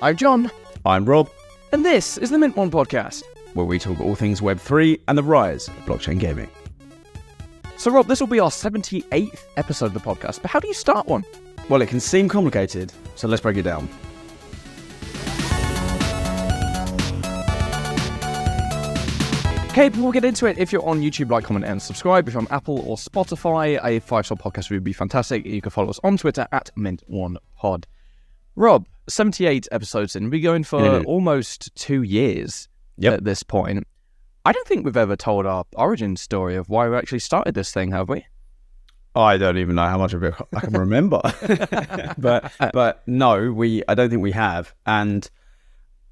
I'm John. I'm Rob, And this is the Mint One Podcast. where we talk all things Web3 and the rise of blockchain gaming. So Rob, this will be our 78th episode of the podcast, but how do you start one? Well, it can seem complicated, so let's break it down. Okay, before we get into it, if you're on YouTube, like, comment, and subscribe. If you're on Apple or Spotify, a 5-star podcast would be fantastic. You can follow us on Twitter at Mint1Pod. Rob, 78 episodes in. We're going for almost 2 years at this point. I don't think we've ever told our origin story of why we actually started this thing, have we? I don't even know how much of it I can remember. but no, I don't think we have. And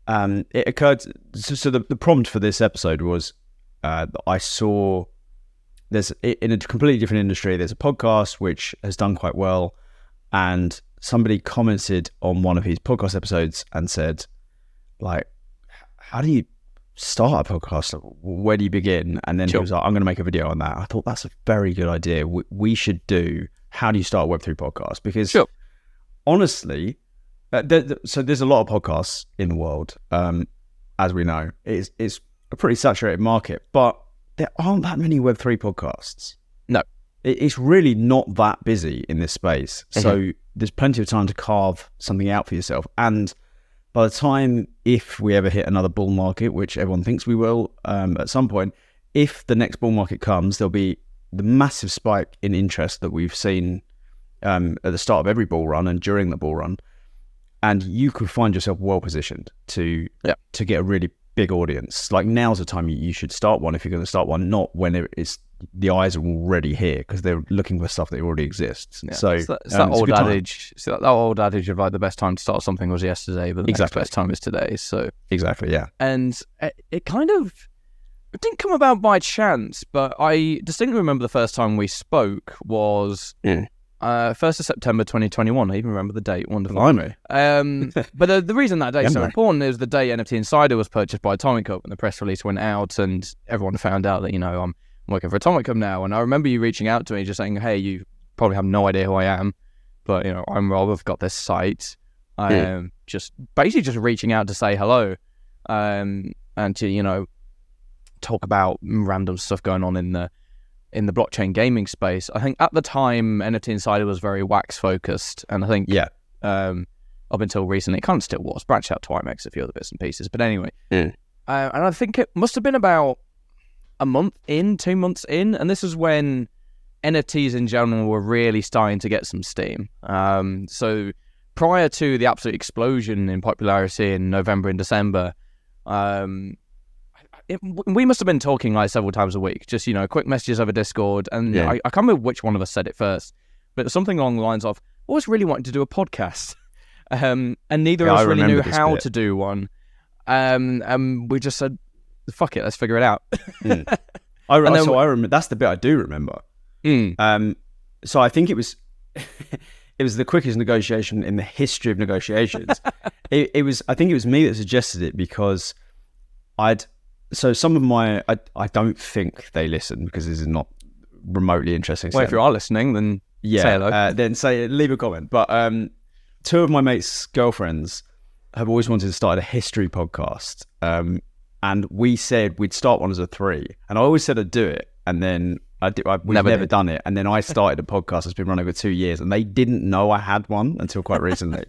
it occurred, so the prompt for this episode was, I saw there's in a completely different industry, there's a podcast which has done quite well, and somebody commented on one of his podcast episodes and said, like, how do you start a podcast? Where do you begin? And then he was like, I'm going to make a video on that. I thought that's a very good idea. We should do how do you start a Web3 podcast? Because honestly, so there's a lot of podcasts in the world, as we know. It's a pretty saturated market, but there aren't that many Web3 podcasts. No. It's really not that busy in this space. So there's plenty of time to carve something out for yourself. And by the time, if we ever hit another bull market, which everyone thinks we will at some point, if the next bull market comes, there'll be the massive spike in interest that we've seen at the start of every bull run and during the bull run. And you could find yourself well positioned to get a really big audience. Like, now's the time you should start one if you're going to start one, not when the eyes are already here, because they're looking for stuff that already exists. Yeah. So it's that old adage. That old adage of like the best time to start something was yesterday, but the next best time is today. So exactly, yeah. And it didn't come about by chance, but I distinctly remember the first time we spoke was 1st of September 2021. I even remember the date. Wonderful. Blimey. But the reason that date is so important is the day NFT Insider was purchased by Atomic Hub, and the press release went out, and everyone found out that, I'm working for Atomic Hub now. And I remember you reaching out to me just saying, hey, you probably have no idea who I am, but I'm Rob, I've got this site. Just reaching out to say hello, and to talk about random stuff going on in the blockchain gaming space. I think at the time NFT Insider was very wax focused, and I think up until recently it kind of still was, branched out to IMEX, a few other bits and pieces, but anyway. And I think it must have been about a month in, 2 months in, and this is when NFTs in general were really starting to get some steam. So prior to the absolute explosion in popularity in November and December, we must have been talking like several times a week, just, quick messages over Discord. And I can't remember which one of us said it first, but something along the lines of, I was really wanting to do a podcast. And neither of us really knew how to do one. And we just said, fuck it, let's figure it out. I remember, that's the bit I do remember. So I think it was the quickest negotiation in the history of negotiations. I think it was me that suggested it, because so some of my, I don't think they listen, because this is not remotely interesting. Well, if you are listening, then say hello. Then leave a comment. But 2 of my mates' girlfriends have always wanted to start a history podcast. And we said we'd start one as a 3. And I always said I'd do it. And then we've never done it. And then I started a podcast that's been running for 2 years. And they didn't know I had one until quite recently.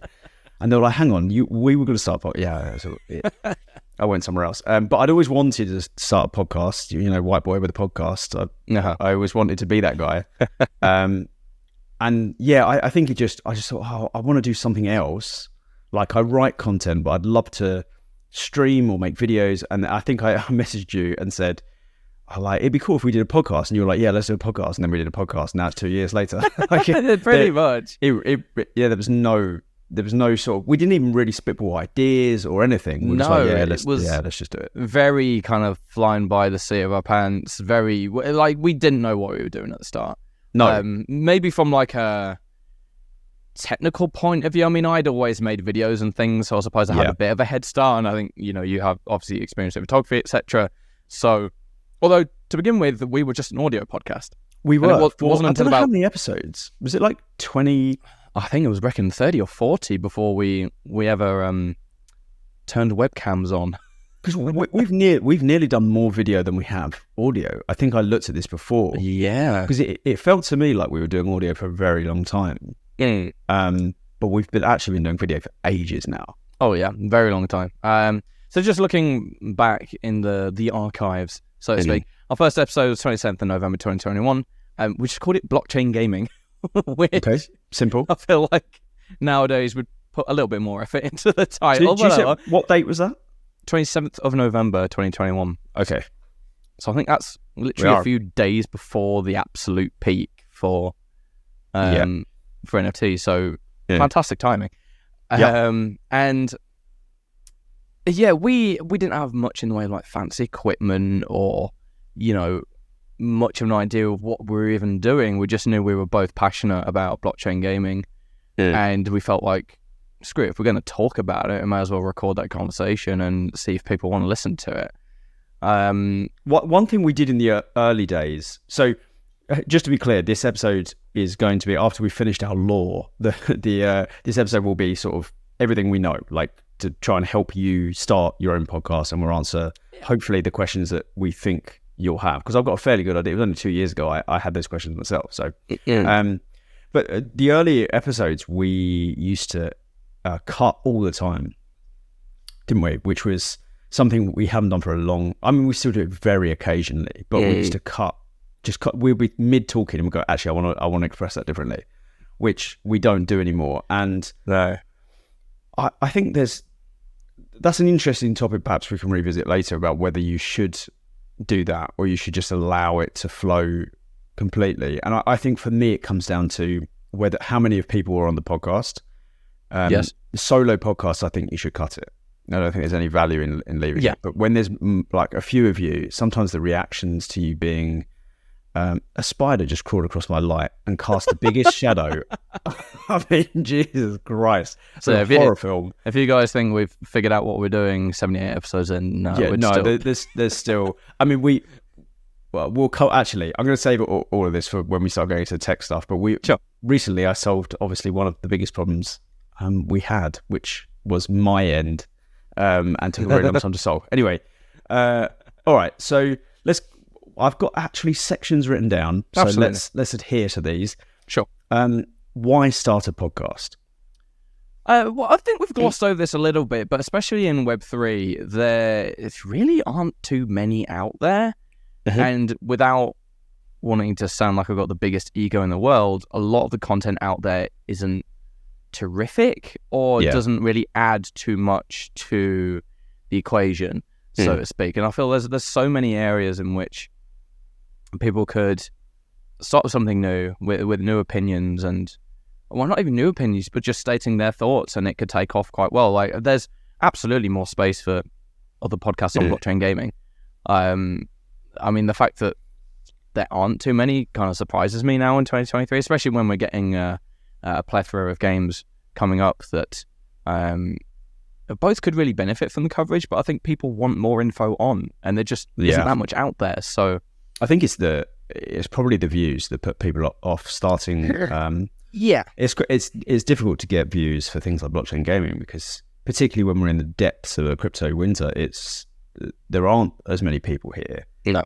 And they were like, hang on, we were going to start a podcast. Yeah. I went somewhere else. But I'd always wanted to start a podcast, white boy with a podcast. I always wanted to be that guy. And yeah, I think I just thought, I want to do something else. Like, I write content, but I'd love to stream or make videos. And I think I messaged you and said, it'd be cool if we did a podcast. And you were like, yeah, let's do a podcast. And then we did a podcast. Now it's 2 years later. Pretty much. There was no sort of, we didn't even really spitball ideas or anything. We were let's just do it. Very kind of flying by the seat of our pants. Very, like, we didn't know what we were doing at the start. No. Maybe from like a technical point of view. I mean, I'd always made videos and things, so I suppose I had a bit of a head start. And I think, you have obviously experience in photography, etc. So, although to begin with, we were just an audio podcast. We were. It wasn't until about, how many episodes? Was it like 20? I think it was reckoned 30 or 40 before we ever turned webcams on. Because we've nearly done more video than we have audio. I think I looked at this before. Yeah. Because it felt to me like we were doing audio for a very long time. But we've been doing video for ages now. Oh yeah, very long time. So just looking back in the archives, so to speak, our first episode was 27th of November 2021. We just called it Blockchain Gaming. Okay, simple. I feel like nowadays we'd put a little bit more effort into the title. What date was that? 27th of November 2021. Okay. So I think that's literally a few days before the absolute peak for NFT. So fantastic timing. And yeah, we didn't have much in the way of like fancy equipment or, much of an idea of what we were even doing. We just knew we were both passionate about blockchain gaming, and we felt like, screw it, if we're going to talk about it, we might as well record that conversation and see if people want to listen to it. One thing we did in the early days, so just to be clear, this episode is going to be after we finished our lore. This episode will be sort of everything we know, like to try and help you start your own podcast, and we'll answer hopefully the questions that we think you'll have, because I've got a fairly good idea. It was only 2 years ago I had those questions myself. So, but the early episodes we used to cut all the time, didn't we? Which was something we haven't done for a long. I mean, we still do it very occasionally, but we used to cut. We'll be mid talking and we go, actually, I want to express that differently, which we don't do anymore. And no, I think that's an interesting topic. Perhaps we can revisit later about whether you should do that or you should just allow it to flow completely. And I think for me, it comes down to how many of people are on the podcast. Yes. Solo podcasts, I think you should cut it. I don't think there's any value in leaving it. But when there's like a few of you, sometimes the reactions to you being a spider just crawled across my light and cast the biggest shadow. I mean, Jesus Christ. So a horror film. If you guys think we've figured out what we're doing 78 episodes in, there's still, I mean, we'll actually, I'm going to save all of this for when we start going into tech stuff, but recently I solved obviously one of the biggest problems we had, which was my end, and took a very long time to solve. Anyway, all right, so I've got actually sections written down, so let's adhere to these. Sure. Why start a podcast? Well, I think we've glossed over this a little bit, but especially in Web3, there really aren't too many out there. And without wanting to sound like I've got the biggest ego in the world, a lot of the content out there isn't terrific or doesn't really add too much to the equation, so to speak. And I feel there's so many areas in which people could start something new with new opinions, and well, not even new opinions, but just stating their thoughts, and it could take off quite well. Like, there's absolutely more space for other podcasts on blockchain gaming. I mean, the fact that there aren't too many kind of surprises me now in 2023, especially when we're getting a plethora of games coming up that both could really benefit from the coverage, but I think people want more info on, and there just isn't that much out there. So I think it's probably the views that put people off starting. It's difficult to get views for things like blockchain gaming, because particularly when we're in the depths of a crypto winter, there aren't as many people here. No.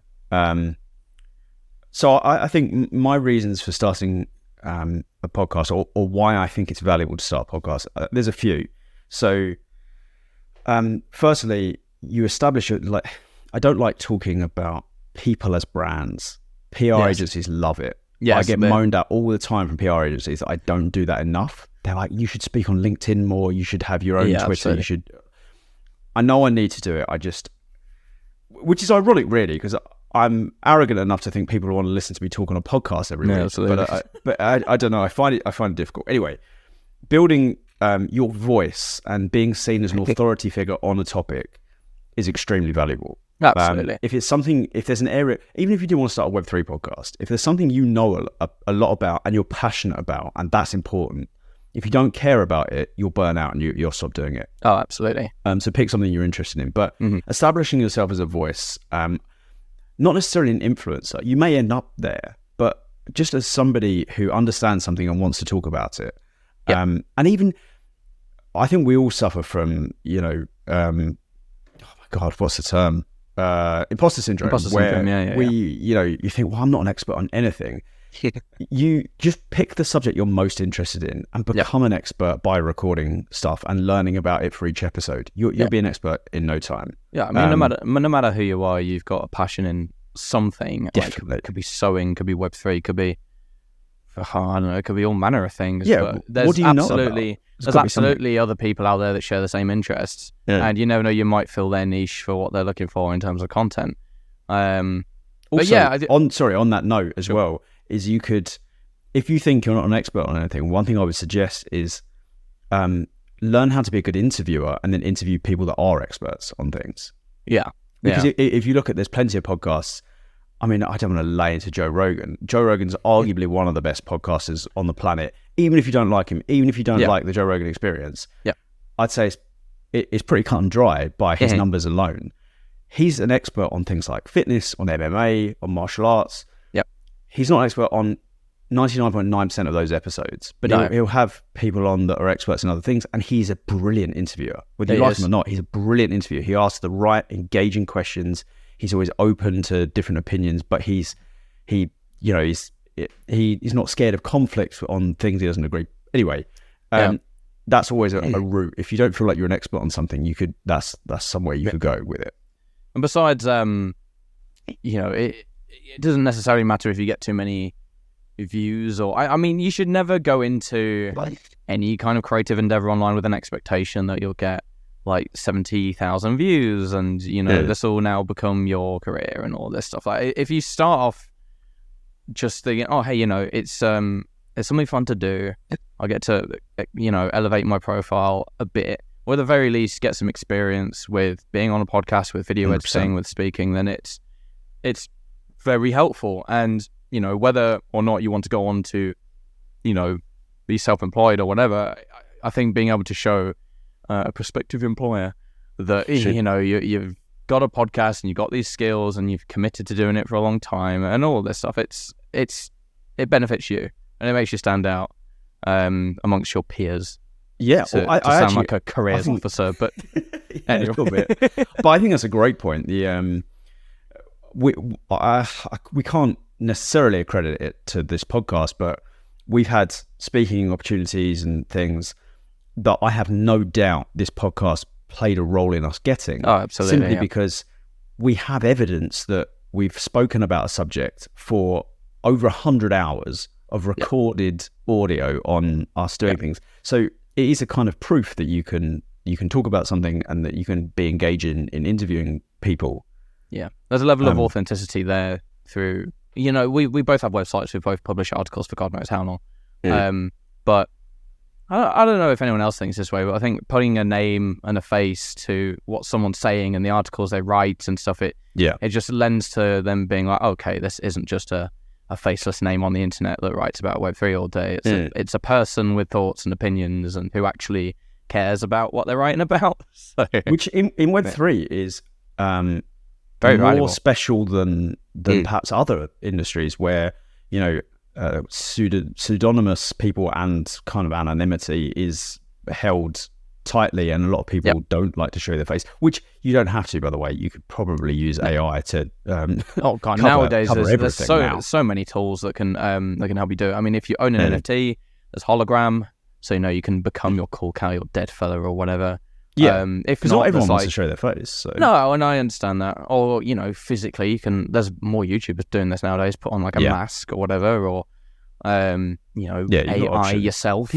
So I think my reasons for starting a podcast, or why I think it's valuable to start a podcast, there's a few. So firstly, you establish it. Like, I don't like talking about people as brands. PR agencies love it. I get moaned at all the time from PR agencies that I don't do that enough. They're like, you should speak on LinkedIn more. You should have your own Twitter. Absolutely. You should. I know I need to do it. Which is ironic, really, because I'm arrogant enough to think people want to listen to me talk on a podcast every week. Absolutely. But I don't know. I find it difficult. Anyway, building your voice and being seen as an authority figure on a topic is extremely valuable. Absolutely. If there's an area, even if you do want to start a Web3 podcast, if there's something you know a lot about and you're passionate about, and that's important, if you don't care about it, you'll burn out and you'll stop doing it. Oh, absolutely. So pick something you're interested in, but establishing yourself as a voice, not necessarily an influencer. You may end up there, but just as somebody who understands something and wants to talk about it. And even I think we all suffer from, oh my God, what's the term? Imposter syndrome. Imposter syndrome, yeah. You think, well, I'm not an expert on anything. You just pick the subject you're most interested in and become an expert by recording stuff and learning about it for each episode. You'll be an expert in no time. Yeah, I mean, no matter who you are, you've got a passion in something. Definitely. Like, it could be sewing, could be Web3, could be, I don't know, it could be all manner of things. Yeah, but there's what do you know about? There's absolutely other people out there that share the same interests. Yeah. And you never know, you might fill their niche for what they're looking for in terms of content. Also, but yeah, on that note as well, is you could, if you think you're not an expert on anything, one thing I would suggest is learn how to be a good interviewer and then interview people that are experts on things. Yeah. Because if you look at, there's plenty of podcasts. I mean, I don't want to lay into Joe Rogan. Joe Rogan's arguably one of the best podcasters on the planet. Even if you don't like him, even if you don't like the Joe Rogan experience, I'd say it's pretty cut and dry by his numbers alone. He's an expert on things like fitness, on MMA, on martial arts. He's not an expert on 99.9% of those episodes, but he'll have people on that are experts in other things, and he's a brilliant interviewer. Whether you like him or not, he's a brilliant interviewer. He asks the right, engaging questions. He's always open to different opinions, but he's not scared of conflict on things he doesn't agree. Anyway, that's always a route. If you don't feel like you're an expert on something, that's somewhere you could go with it. And besides, it doesn't necessarily matter if you get too many views, or I mean, you should never go into any kind of creative endeavor online with an expectation that you'll get like 70,000 views and this will now become your career and all this stuff. Like, if you start off just thinking, oh hey, it's something fun to do, I get to elevate my profile a bit, or at the very least get some experience with being on a podcast, with video 100%. Editing, with speaking, then it's very helpful. And whether or not you want to go on to be self-employed or whatever, I think being able to show a prospective employer that you've got a podcast and you've got these skills and you've committed to doing it for a long time and all this stuff, it benefits you and it makes you stand out amongst your peers. Yeah, to sound like a careers officer, but anyway. A little bit. But I think that's a great point. We can't necessarily accredit it to this podcast, but we've had speaking opportunities and things that I have no doubt this podcast played a role in us getting. Oh, absolutely. Simply because we have evidence that we've spoken about a subject for over 100 hours of recorded audio on us doing things. So it is a kind of proof that you can talk about something and that you can be engaged in interviewing people. Yeah. There's a level of authenticity there through, we both have websites, we both publish articles for God knows how long. But I don't know if anyone else thinks this way, but I think putting a name and a face to what someone's saying and the articles they write and stuff, it just lends to them being like, okay, this isn't just a faceless name on the internet that writes about Web3 all day. It's a person with thoughts and opinions and who actually cares about what they're writing about. So, which in Web3 is very more valuable. Special than perhaps other industries where, pseudonymous people and kind of anonymity is held tightly, and a lot of people don't like to show their face, which you don't have to, by the way. You could probably use AI to nowadays there's so many tools that can help you do it. I mean, if you own an NFT, there's hologram, so you can become your cool cow, your dead fella or whatever. Because not everyone wants to show their face. So. No, and I understand that. Or physically, you can. There's more YouTubers doing this nowadays. Put on like a mask or whatever, or AI yourself.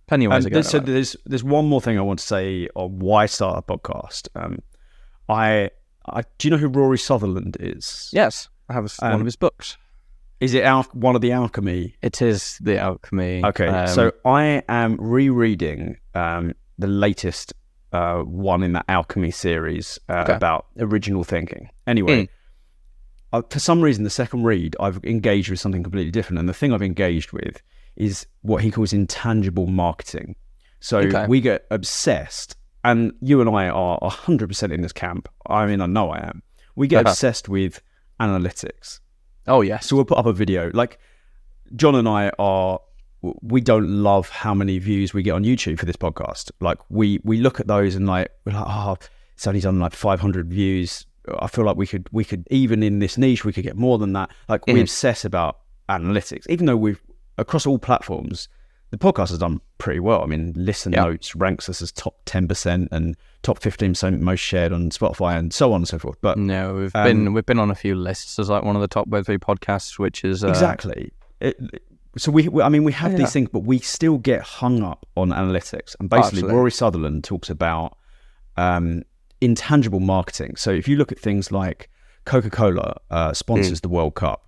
Plenty of ways to go. So there's one more thing I want to say on why start a podcast. Do you know who Rory Sutherland is? Yes, I have one of his books. Is it one of the Alchemy? It is the Alchemy. Okay, so I am rereading the latest one in the Alchemy series about original thinking. Anyway, for some reason, the second read, I've engaged with something completely different. And the thing I've engaged with is what he calls intangible marketing. So we get obsessed, and you and I are 100% in this camp. I mean, I know I am. We get obsessed with analytics. Oh, yes. So we'll put up a video. Like, John and I are we don't love how many views we get on YouTube for this podcast. Like we look at those and like we're like, oh, it's only done like 500 views. I feel like we could even in this niche we could get more than that. Like we obsess about analytics, even though we've across all platforms, the podcast has done pretty well. I mean, Listen Notes ranks us as top 10% and top 15% most shared on Spotify and so on and so forth. But no, we've been on a few lists as like one of the top Web3 podcasts, which is exactly. So we have these things, but we still get hung up on analytics. And basically, Absolutely. Rory Sutherland talks about intangible marketing. So if you look at things like Coca-Cola sponsors the World Cup,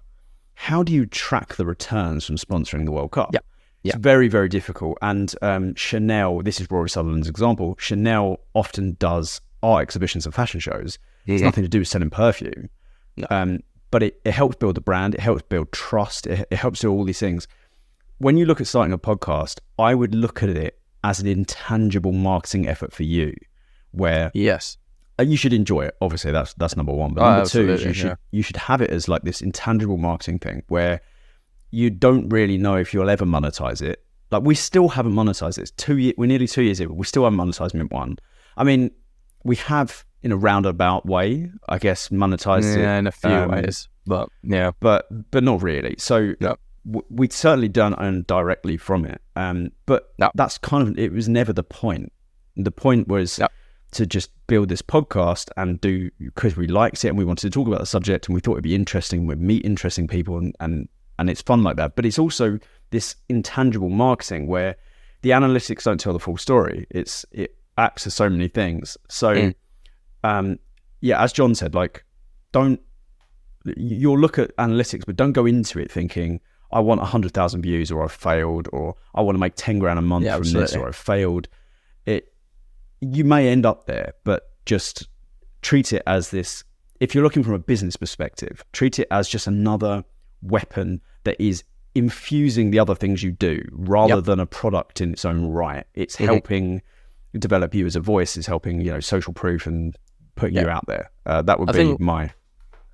how do you track the returns from sponsoring the World Cup? Yeah. It's very, very difficult. And Chanel, this is Rory Sutherland's example, Chanel often does art exhibitions and fashion shows. It's nothing to do with selling perfume. No. But it helps build the brand. It helps build trust. It helps do all these things. When you look at starting a podcast, I would look at it as an intangible marketing effort for you, where yes, you should enjoy it. Obviously, that's number one. But number two is you should have it as like this intangible marketing thing where you don't really know if you'll ever monetize it. Like we still haven't monetized it. We're nearly 2 years in, but we still haven't monetized Mint One. I mean, we have in a roundabout way, I guess, monetized it in a few ways, but not really. So we certainly don't own directly from it. But that's kind of, it was never the point. The point was to just build this podcast and do, because we liked it and we wanted to talk about the subject and we thought it'd be interesting. We'd meet interesting people and it's fun like that. But it's also this intangible marketing where the analytics don't tell the full story. It acts as so many things. So as John said, like you'll look at analytics, but don't go into it thinking I want 100,000 views or I've failed, or I want to make 10 grand a month from this or I've failed. You may end up there, but just treat it as this. If you're looking from a business perspective, treat it as just another weapon that is infusing the other things you do rather than a product in its own right. It's helping develop you as a voice. It's helping, social proof and putting you out there. That would be my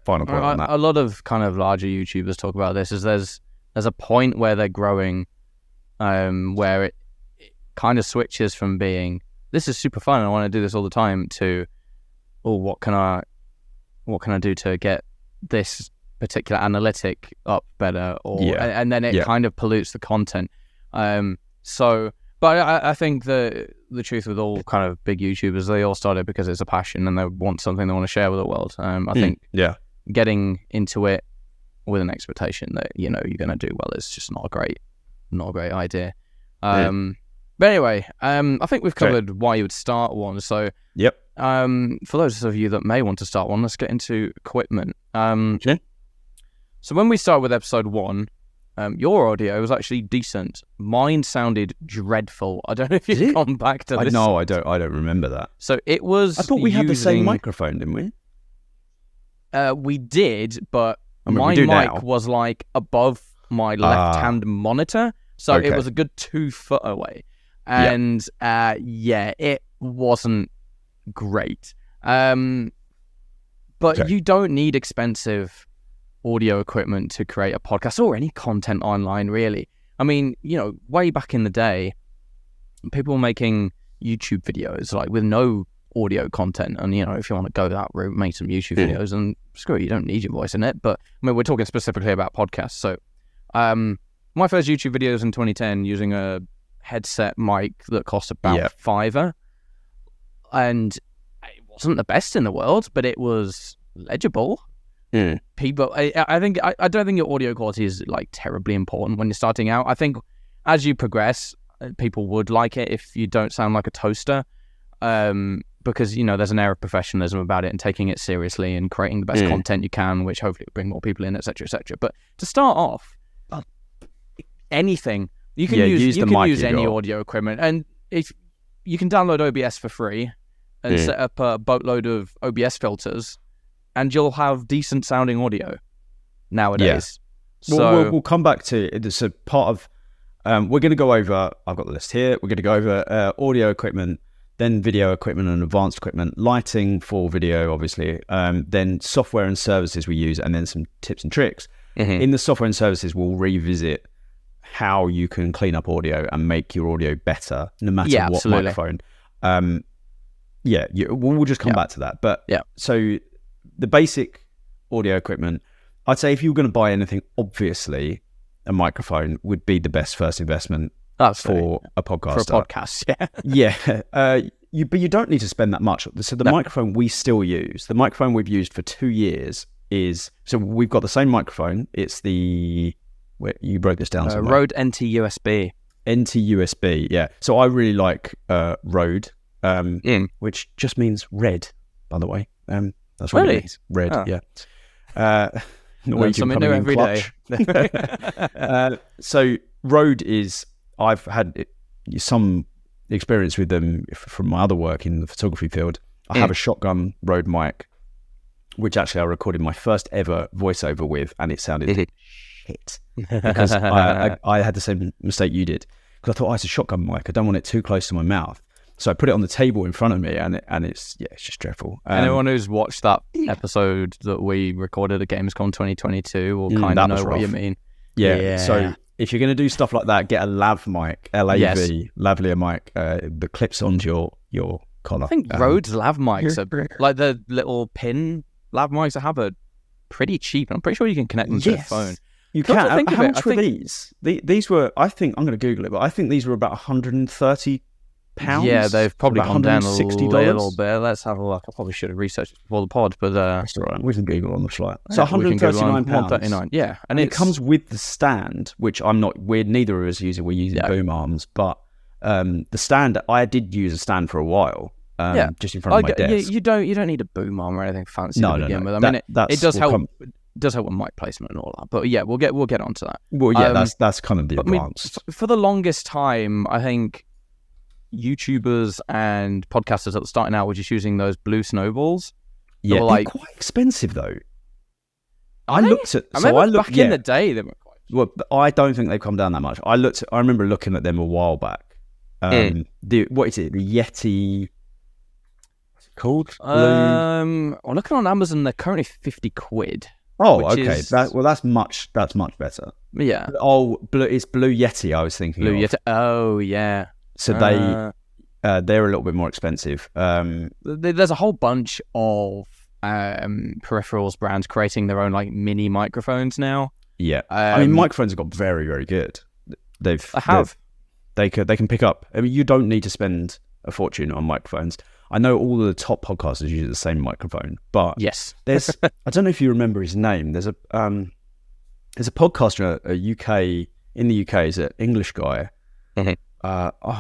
final point on that. A lot of kind of larger YouTubers talk about this. Is there's a point where they're growing, where it kind of switches from being this is super fun and I want to do this all the time to, what can I do to get this particular analytic up better, and then it kind of pollutes the content. But I think the truth with all kind of big YouTubers, they all started because it's a passion and they want something they want to share with the world. I think getting into it with an expectation that you're going to do well is just not a great idea. But anyway, I think we've covered why you would start one. So for those of you that may want to start one, let's get into equipment. So when we started with episode 1, your audio was actually decent. Mine sounded dreadful. I don't know if you've gone back to this. No, I don't remember that. So it was. I thought we had the same microphone, didn't we? We did, but my mic was like above my left-hand monitor, so it was a good 2 foot away, and it wasn't great. But you don't need expensive audio equipment to create a podcast or any content online, really. I mean, way back in the day, people were making YouTube videos like with no audio content, and if you want to go that route, make some YouTube videos, and screw it, you don't need your voice in it. But I mean, we're talking specifically about podcasts. So my first YouTube video was in 2010 using a headset mic that cost about $5, and it wasn't the best in the world, but it was legible. People, I don't think your audio quality is like terribly important when you're starting out. I think as you progress, people would like it if you don't sound like a toaster, because there's an air of professionalism about it and taking it seriously and creating the best content you can, which hopefully will bring more people in, etc., etc. But to start off, anything you can use any audio equipment, and if you can download OBS for free and set up a boatload of OBS filters, and you'll have decent sounding audio nowadays. So we'll come back to it. It's a part of, we're going to go over, I've got the list here. We're going to go over audio equipment, then video equipment and advanced equipment, lighting for video, obviously, then software and services we use, and then some tips and tricks. In the software and services, we'll revisit how you can clean up audio and make your audio better, no matter what absolutely. microphone. We'll just come back to that. But so the basic audio equipment, I'd say if you were going to buy anything, obviously a microphone would be the best first investment for a podcast. For a podcast, But you don't need to spend that much. So the microphone we still use, the microphone we've used for 2 years so we've got the same microphone. It's you broke this down somewhere. Rode NT USB. NT USB, yeah. So I really like Rode, which just means red, by the way. That's what it means. Red, yeah. Learn something new every day. So Rode I've had some experience with them from my other work in the photography field. I have a shotgun Rode mic, which actually I recorded my first ever voiceover with, and it sounded shit because I had the same mistake you did, because I thought, it's a shotgun mic, I don't want it too close to my mouth, so I put it on the table in front of me, and it's just dreadful. Anyone who's watched that episode that we recorded at Gamescom 2022 will kind of know what you mean. So if you're going to do stuff like that, get a lav mic, lavalier mic that clips onto your collar. I think Rode's lav mics are like the little pin lav mics I have are pretty cheap, and I'm pretty sure you can connect them to your phone. You can. How much were these? These were, I think, I'm going to Google it, but I think these were about £130. Yeah, they've probably gone down a little bit. Let's have a look. I probably should have researched it before the pod, but that's all right. We can Google on the flight. So £139. £139. Yeah, and it comes with the stand, which neither of us using. We're using boom arms, but the stand, I did use a stand for a while. Just in front of my desk. You don't need a boom arm or anything fancy to begin with. I mean, it does help. Does help with mic placement and all that, but we'll get onto that. Well, that's kind of the advanced. For the longest time, I think YouTubers and podcasters that were starting out were just using those blue snowballs. Yeah, they're quite expensive though. I looked back in the day they were quite. Well, I don't think they've come down that much. I remember looking at them a while back. What is it? The Yeti. What's it called? Well, looking on Amazon, they're currently £50. Oh, okay. That's much better. Yeah. It's Blue Yeti. I was thinking. Blue Yeti. Oh, yeah. So they're a little bit more expensive. There's a whole bunch of peripherals brands creating their own like mini microphones now. Yeah. I mean, microphones have got very, very good. They can pick up. I mean, you don't need to spend a fortune on microphones. I know all of the top podcasters use the same microphone, but there's I don't know if you remember his name. There's a podcaster in the UK, is an English guy,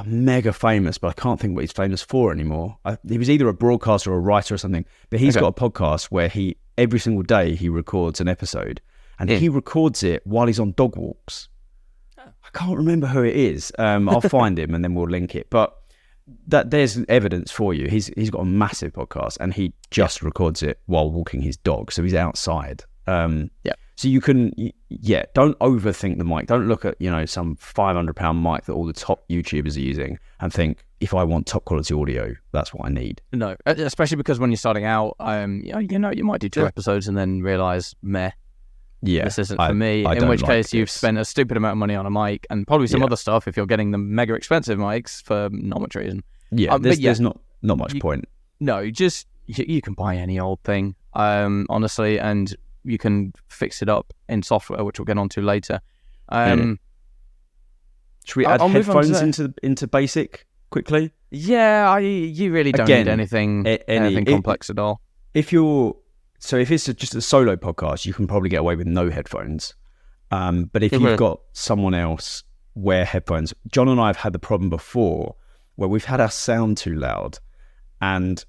mega famous, but I can't think what he's famous for anymore. He was either a broadcaster or a writer or something, but he's got a podcast where every single day he records an episode, and he records it while he's on dog walks. I can't remember who it is. I'll find him and then we'll link it, but there's evidence for you. He's got a massive podcast and he just records it while walking his dog, so he's outside. So you can don't overthink the mic. Don't look at some £500 mic that all the top YouTubers are using and think, if I want top quality audio, that's what I need. No, especially because when you're starting out, you might do 2 episodes and then realise this isn't for me, in which case you've spent a stupid amount of money on a mic and probably some other stuff if you're getting the mega expensive mics for not much reason. There's not much point. No, you can buy any old thing, honestly, and you can fix it up in software, which we'll get onto later. Should we add headphones into basic quickly? Yeah, you really don't need anything complex at all. If it's just a solo podcast, you can probably get away with no headphones. But if you've got someone else, wear headphones. John and I have had the problem before where we've had our sound too loud and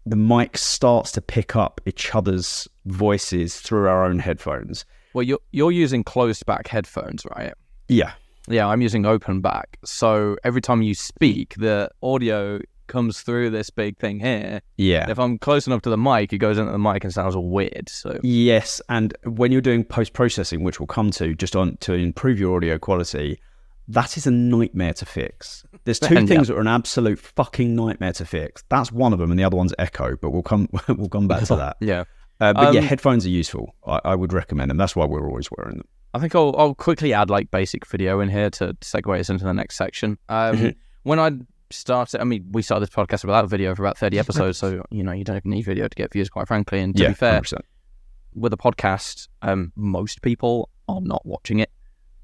the mic starts to pick up each other's voices through our own headphones. Well, you're using closed back headphones, right? Yeah. Yeah, I'm using open back. So every time you speak, the audio comes through this big thing here. Yeah. If I'm close enough to the mic, it goes into the mic and sounds all weird. So yes, and when you're doing post-processing, which we'll come to to improve your audio quality, that is a nightmare to fix. There's 2 things that are an absolute fucking nightmare to fix. That's one of them, and the other one's echo. But we'll come back to that. Yeah. But yeah, headphones are useful. I would recommend them. That's why we're always wearing them. I think I'll quickly add like basic video in here to segue us into the next section. When I started, we started this podcast without video for about 30 episodes, so you don't even need video to get views, quite frankly. And to be fair, 100%. With a podcast, most people are not watching it.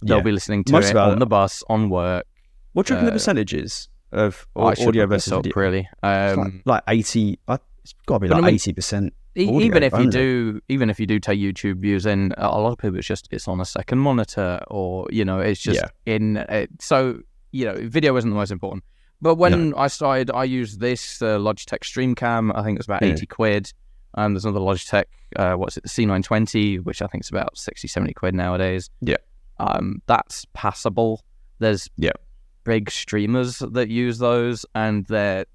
They'll be listening to it on the bus, on work. What do you reckon the percentage is of audio versus video? Really, like 80. It's got to be like 80%. Even if you do take YouTube views in, a lot of people it's on a second monitor, or it's just so video isn't the most important. But when I started, I used this Logitech StreamCam. I think it's about 80 quid. There's another Logitech, the C920, which I think is about 60, 70 quid nowadays. Yeah. That's passable. There's big streamers that use those, and they're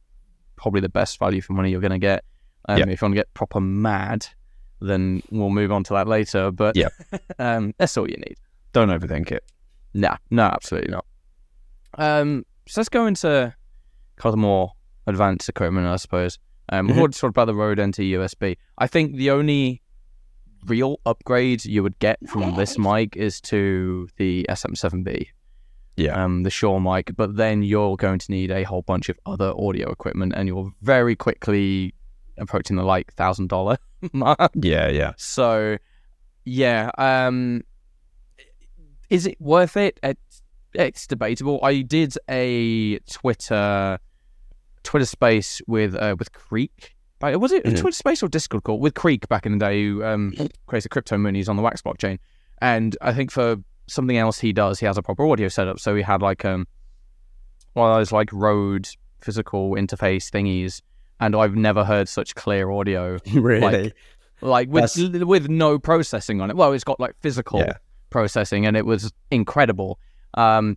probably the best value for money you're going to get. If you want to get proper mad, then we'll move on to that later. But that's all you need. Don't overthink it. No, absolutely not. So let's go into kind of the more advanced equipment, I suppose. We've already talked about the Rode NT USB. I think the only real upgrade you would get from this mic is to the SM7B. The Shure mic, but then you're going to need a whole bunch of other audio equipment, and you're very quickly approaching the $1,000 mark. So is it worth it? It's debatable. I did a Twitter space with Creek. Was it Twitter space or Discord call with Creek back in the day, who created Crypto Moonies on the Wax blockchain? And I think for something else he has a proper audio setup. So he had like one of those like Rode physical interface thingies, and I've never heard such clear audio. Really? Like with no processing on it. Well, it's got like physical processing, and it was incredible. But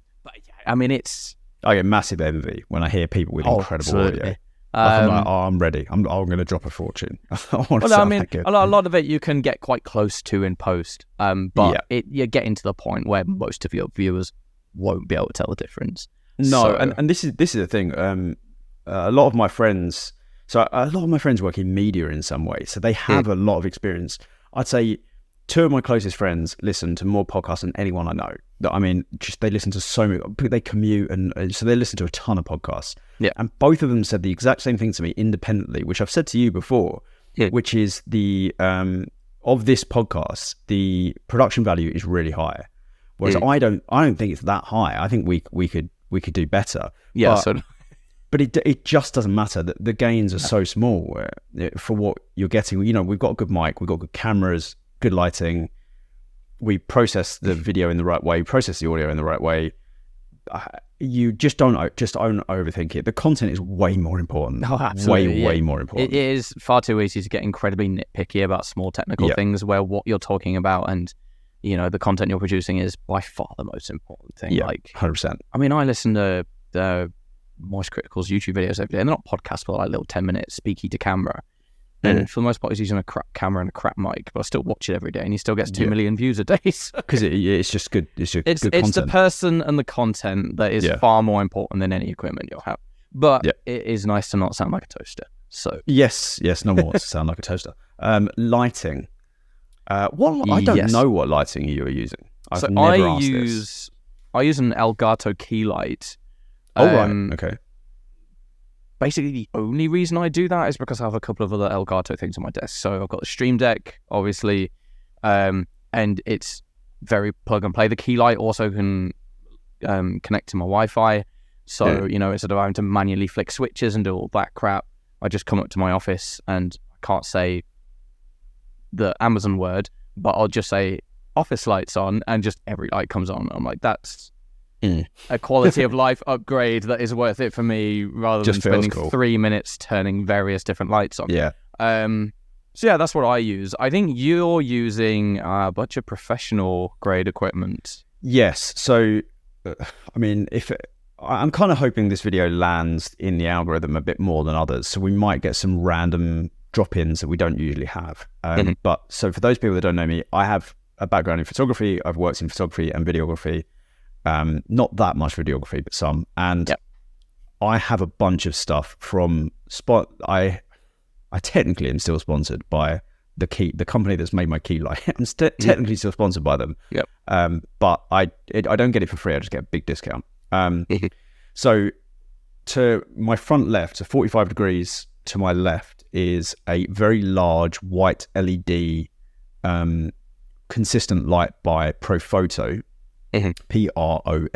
it's... I get massive envy when I hear people with incredible audio. I'm like, I'm ready. I'm going to drop a fortune. I want to sound that good. A lot of it you can get quite close to in post, but you're getting to the point where most of your viewers won't be able to tell the difference. No, and this is the thing. A lot of my friends work in media in some way, so they have a lot of experience. I'd say 2 of my closest friends listen to more podcasts than anyone I know. They listen to so many. They commute, and so they listen to a ton of podcasts. Yeah, and both of them said the exact same thing to me independently, which I've said to you before. Which is the of this podcast, the production value is really high, whereas I don't think it's that high. I think we could do better. Yeah, but it just doesn't matter. The gains are so small for what you're getting. We've got a good mic, we've got good cameras, good lighting. We process the video in the right way, process the audio in the right way. You just don't overthink it. The content is way more important. Oh, absolutely, way more important. It is far too easy to get incredibly nitpicky about small technical things, where what you're talking about and the content you're producing is by far the most important thing. Yeah, 100%. I listen to the Moist Critical's YouTube videos every day. They're not podcasts, but like little 10-minute speaky to camera. And for the most part, he's using a crap camera and a crap mic, but I still watch it every day, and he still gets 2 million views a day. Because it's just good. It's good content. It's the person and the content that is far more important than any equipment you'll have. But it is nice to not sound like a toaster. So yes, no one wants to sound like a toaster. Lighting. I don't know what lighting you are using. I use an Elgato key light. Right. Okay. Basically, the only reason I do that is because I have a couple of other Elgato things on my desk. So I've got the Stream Deck, obviously, and it's very plug and play. The key light also can connect to my Wi-Fi. So, instead of having to manually flick switches and do all that crap, I just come up to my office and I can't say the Amazon word, but I'll just say office lights on, and just every light comes on. I'm like, that's a quality of life upgrade that is worth it for me, rather than spending 3 minutes turning various different lights on. So that's what I use. I think you're using a bunch of professional grade equipment. Yes. So I'm kind of hoping this video lands in the algorithm a bit more than others, so we might get some random drop-ins that we don't usually have. But so for those people that don't know me, I have a background in photography. I've worked in photography and videography. Not that much videography, but some. And I have a bunch of stuff from I technically am still sponsored by the company that's made my key light. I'm technically still sponsored by them. Yep. But I don't get it for free. I just get a big discount. So to my front left, so 45 degrees to my left, is a very large white LED consistent light by Profoto. Profoto.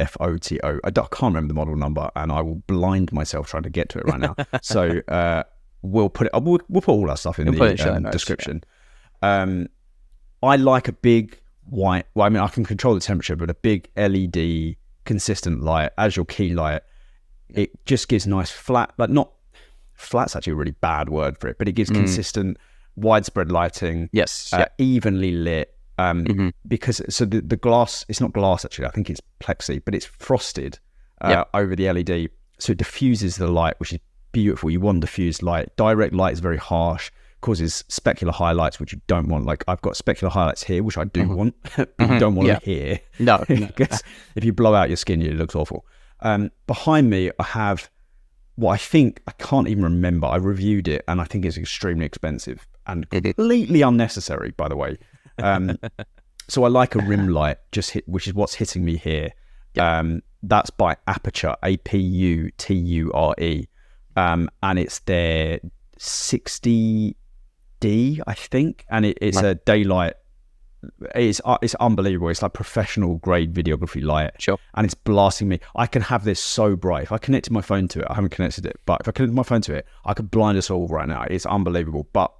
I can't remember the model number, and I will blind myself trying to get to it right now. So we'll put all our stuff in the description. I like a big white. Well, I mean, I can control the temperature, but a big LED consistent light as your key light. It just gives nice flat, like not flat's actually a really bad word for it, but it gives consistent, widespread lighting. Yes, evenly lit. Because so the glass, it's not glass actually, I think it's plexi, but it's frosted over the LED, so it diffuses the light, which is beautiful. You want diffused light. Direct light is very harsh, causes specular highlights, which you don't want. Like I've got specular highlights here, which I do want, but you don't want them here. No. Because if you blow out your skin, it looks awful. Behind me I have what I think, I can't even remember, I reviewed it and I think it's extremely expensive and completely unnecessary, by the way. So I like a rim light, which is what's hitting me here. That's by Aputure, Aputure, and it's their 60D, I think, and it's a daylight. It's unbelievable. It's like professional grade videography light. Sure. And it's blasting me. I can have this so bright. If I connected my phone to it, I haven't connected it, but if I connected my phone to it, I could blind us all right now. It's unbelievable. But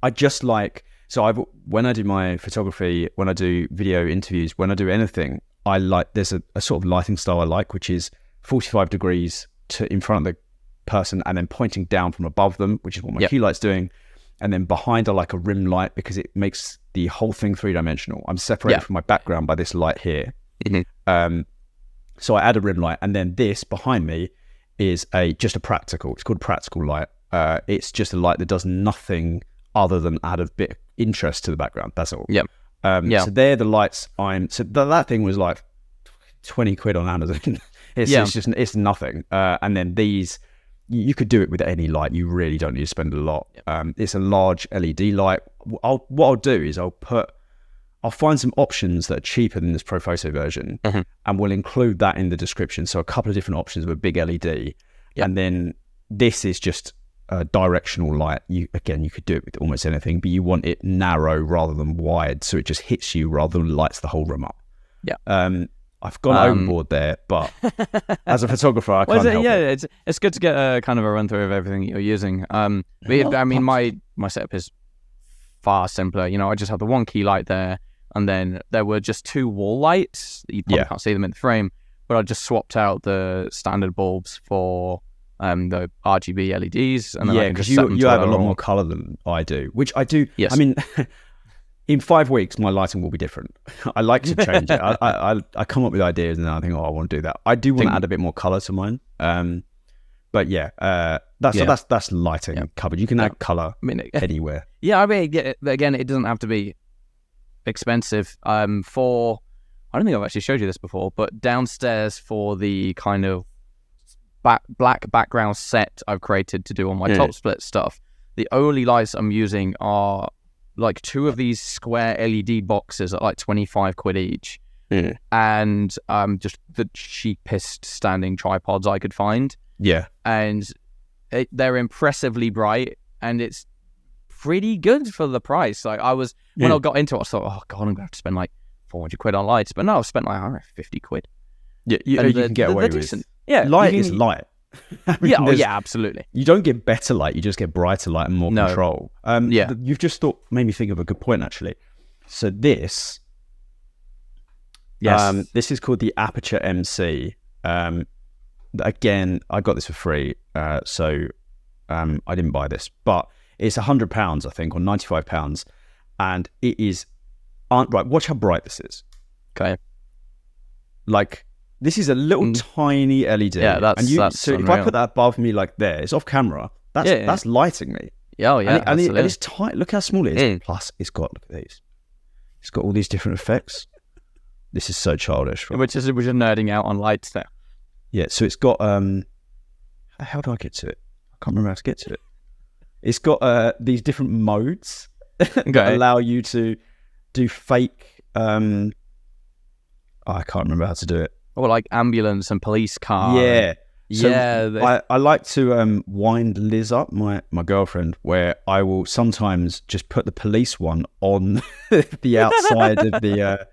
I just like, so when I do my photography, when I do video interviews, when I do anything, I like, there's a sort of lighting style I like, which is 45 degrees in front of the person and then pointing down from above them, which is what my key light's doing. And then behind I like a rim light because it makes the whole thing three-dimensional. I'm separated from my background by this light here. So I add a rim light, and then this behind me is just a practical. It's called a practical light. It's just a light that does nothing other than add a bit of interest to the background. That's all. So they're the lights that thing was like 20 quid on Amazon. It's nothing. And then these, you could do it with any light. You really don't need to spend a lot. It's a large LED light. What I'll do is I'll find some options that are cheaper than this Profoto version, and we'll include that in the description. So a couple of different options of a big LED, and then this is just a directional light. You could do it with almost anything, but you want it narrow rather than wide, so it just hits you rather than lights the whole room up. I've gone overboard there, but as a photographer, I can't help it. It's good to get a kind of a run through of everything you're using. I mean, my setup is far simpler. You know, I just have the one key light there, and then there were just two wall lights. You probably can't see them in the frame, but I just swapped out the standard bulbs for the RGB LEDs. And then because you have a lot more color than I do, which I do. Yes. I mean, in 5 weeks, my lighting will be different. I like to change it. I come up with ideas and then I think, I want to do that. I do want to add a bit more color to mine. But that's lighting covered. You can add color anywhere. I mean, again, it doesn't have to be expensive. I don't think I've actually showed you this before, but downstairs for the kind of black background set I've created to do on my top split stuff, the only lights I'm using are like two of these square LED boxes at like 25 quid each, and just the cheapest standing tripods I could find. And they're impressively bright, and it's pretty good for the price. Like when I got into it, I thought, oh god, I'm gonna have to spend like 400 quid on lights, but no, I've spent like 50 quid. You can get away with decent. Light is light. I mean, absolutely. You don't get better light, you just get brighter light and more control. You've just made me think of a good point actually. So this is called the Aputure MC. Again, I got this for free, so I didn't buy this, but it's £100 I think, or £95, and it is right. Watch how bright this is. Okay, like this is a little tiny LED. That's so unreal. If I put that above me like there, it's off camera. That's lighting me. And it's tight. Look how small it is. Plus, look at these. It's got all these different effects. This is so childish. Right? We're just nerding out on lights now. Yeah, so it's got how do I get to it? I can't remember how to get to it. It's got these different modes. that allow you to do fake. I can't remember how to do it. Or like ambulance and police car. Yeah. So yeah. I like to wind Liz up, my girlfriend, where I will sometimes just put the police one on the outside of the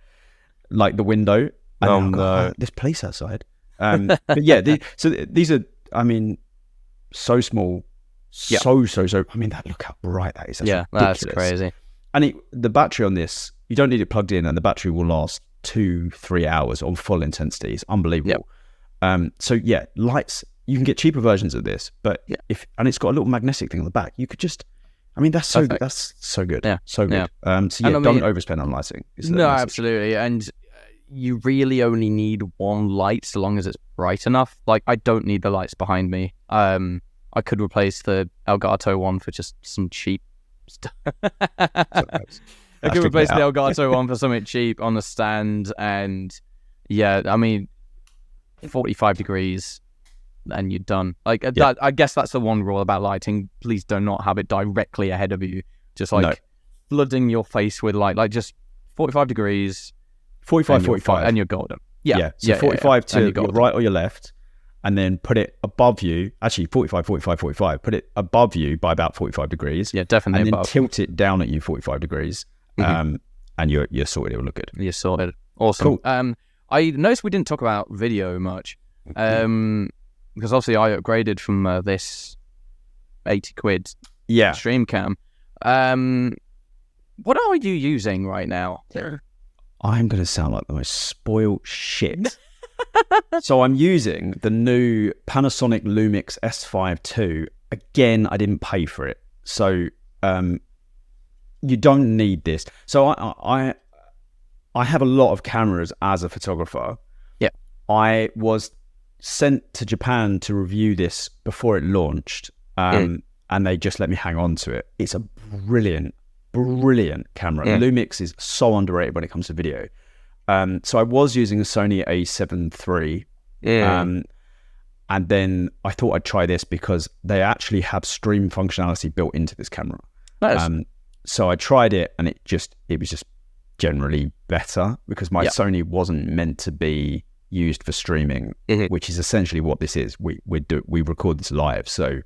like the window. And there's police outside. But yeah, so these are, I mean, so small, so. I mean, look how bright that is. That's ridiculous. That's crazy. And the battery on this, you don't need it plugged in, and the battery will last 2-3 hours on full intensity. It's unbelievable. So yeah, lights, you can get cheaper versions of this, but and it's got a little magnetic thing on the back. You could just, I mean, that's so good. That's so good. Yeah. So good. So yeah, don't overspend on lighting. No, absolutely. And you really only need one light so long as it's bright enough. Like, I don't need the lights behind me. I could replace the Elgato one for just some cheap stuff. I could replace the Elgato one for something cheap on the stand, and yeah, I mean, 45 degrees and you're done. Like that, I guess that's the one rule about lighting. Please do not have it directly ahead of you, just like flooding your face with light. Like, just 45 degrees, 45, and you're golden. So 45 to your right or your left, and then put it above you. Actually, 45. Put it above you by about 45 degrees. Yeah, definitely. And above. then tilt it down at you 45 degrees. And you're sorted. It will look good. You're sorted. Awesome. Cool. I noticed we didn't talk about video much, because obviously I upgraded from this 80 quid stream cam. What are you using right now? I'm going to sound like the most spoiled shit. So I'm using the new Panasonic Lumix S5 II. Again, I didn't pay for it. So you don't need this. So I have a lot of cameras as a photographer. Yeah. I was sent to Japan to review this before it launched, and they just let me hang on to it. It's a brilliant camera. Lumix is so underrated when it comes to video. So I was using a Sony A7 III, and then I thought I'd try this because they actually have stream functionality built into this camera. Nice. So I tried it, and it was just generally better because my Sony wasn't meant to be used for streaming, which is essentially what this is. We record this live, so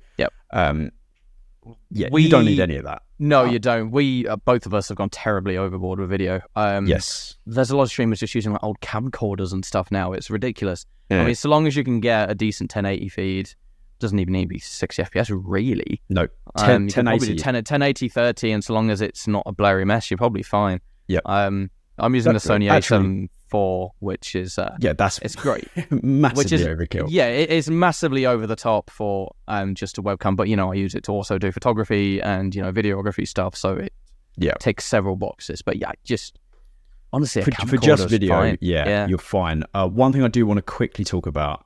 you don't need any of that. No, you don't. We both of us have gone terribly overboard with video. Yes, there's a lot of streamers just using like old camcorders and stuff now. It's ridiculous. I mean, so long as you can get a decent 1080 feed, doesn't even need to be 60 FPS really. No, 1080, 1080 30, and so long as it's not a blurry mess, you're probably fine. Yeah. I'm using the Sony A7 IV, which is it's great. Massively overkill. Yeah, it is massively over the top for just a webcam, but I use it to also do photography and videography stuff, so it ticks several boxes. But just honestly, for just video, you're fine. One thing I do want to quickly talk about.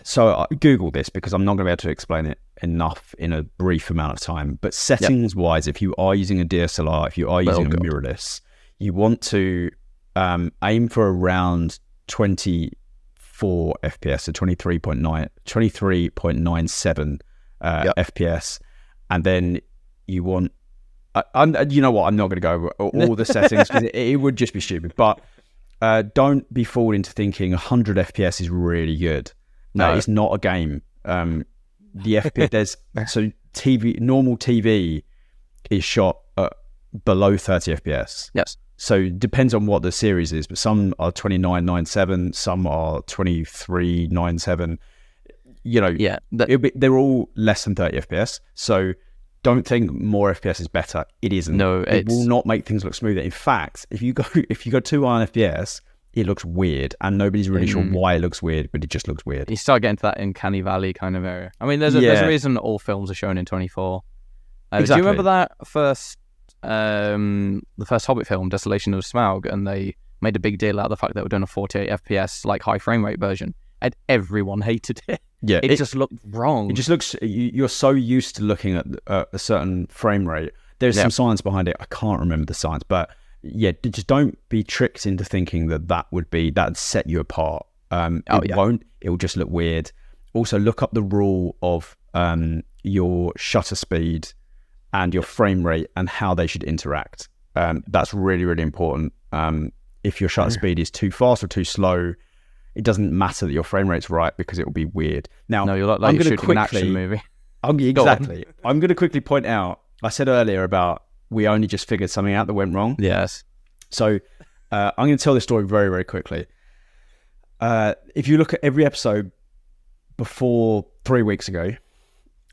So I Googled this because I'm not going to be able to explain it enough in a brief amount of time. But settings-wise, if you are using a DSLR, if you are using a mirrorless, you want to aim for around 24 FPS, so 23.97 FPS, and then you want. You know what? I'm not going to go over all the settings because it would just be stupid. But don't be fooled into thinking 100 FPS is really good. No, it's not a game. The FPS normal TV is shot at below 30 FPS. Yes. So it depends on what the series is, but some are 29.97, some are 23.97. They're all less than 30 FPS. So don't think more FPS is better. It isn't. No, it will not make things look smoother. In fact, if you go too high on FPS, it looks weird, and nobody's really sure why it looks weird, but it just looks weird. You start getting to that uncanny valley kind of area. I mean, there's a reason all films are shown in 24. Exactly. Do you remember that the first Hobbit film, Desolation of Smaug, and they made a big deal out of the fact that they were doing a 48 FPS like high frame rate version, and everyone hated it. Yeah, it just looked wrong. It just looks. You're so used to looking at a certain frame rate. There's some science behind it. I can't remember the science, but just don't be tricked into thinking that'd set you apart. It won't. It will just look weird. Also, look up the rule of your shutter speed and your frame rate and how they should interact. That's really, really important. If your shutter speed is too fast or too slow, it doesn't matter that your frame rate's right, because it will be weird. Now, no, you're like I'm you're going to shooting an action movie. Exactly. I'm going to quickly point out, I said earlier about we only just figured something out that went wrong. Yes. So I'm going to tell this story very, very quickly. If you look at every episode before 3 weeks ago,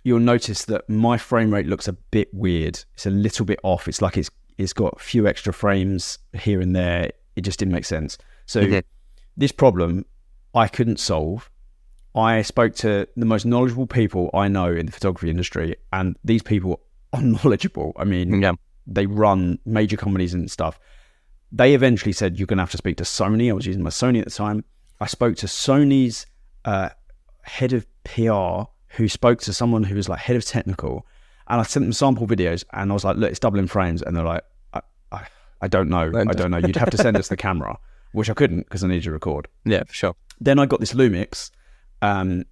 you'll notice that my frame rate looks a bit weird. It's a little bit off. It's like it's got a few extra frames here and there. It just didn't make sense. So this problem I couldn't solve. I spoke to the most knowledgeable people I know in the photography industry, and these people are knowledgeable. I mean, they run major companies and stuff. They eventually said, you're going to have to speak to Sony. I was using my Sony at the time. I spoke to Sony's head of PR, who spoke to someone who was like head of technical, and I sent them sample videos, and I was like, look, it's doubling frames. And they're like, I don't know. I don't know. You'd have to send us the camera, which I couldn't because I needed to record. Yeah, for sure. Then I got this Lumix, and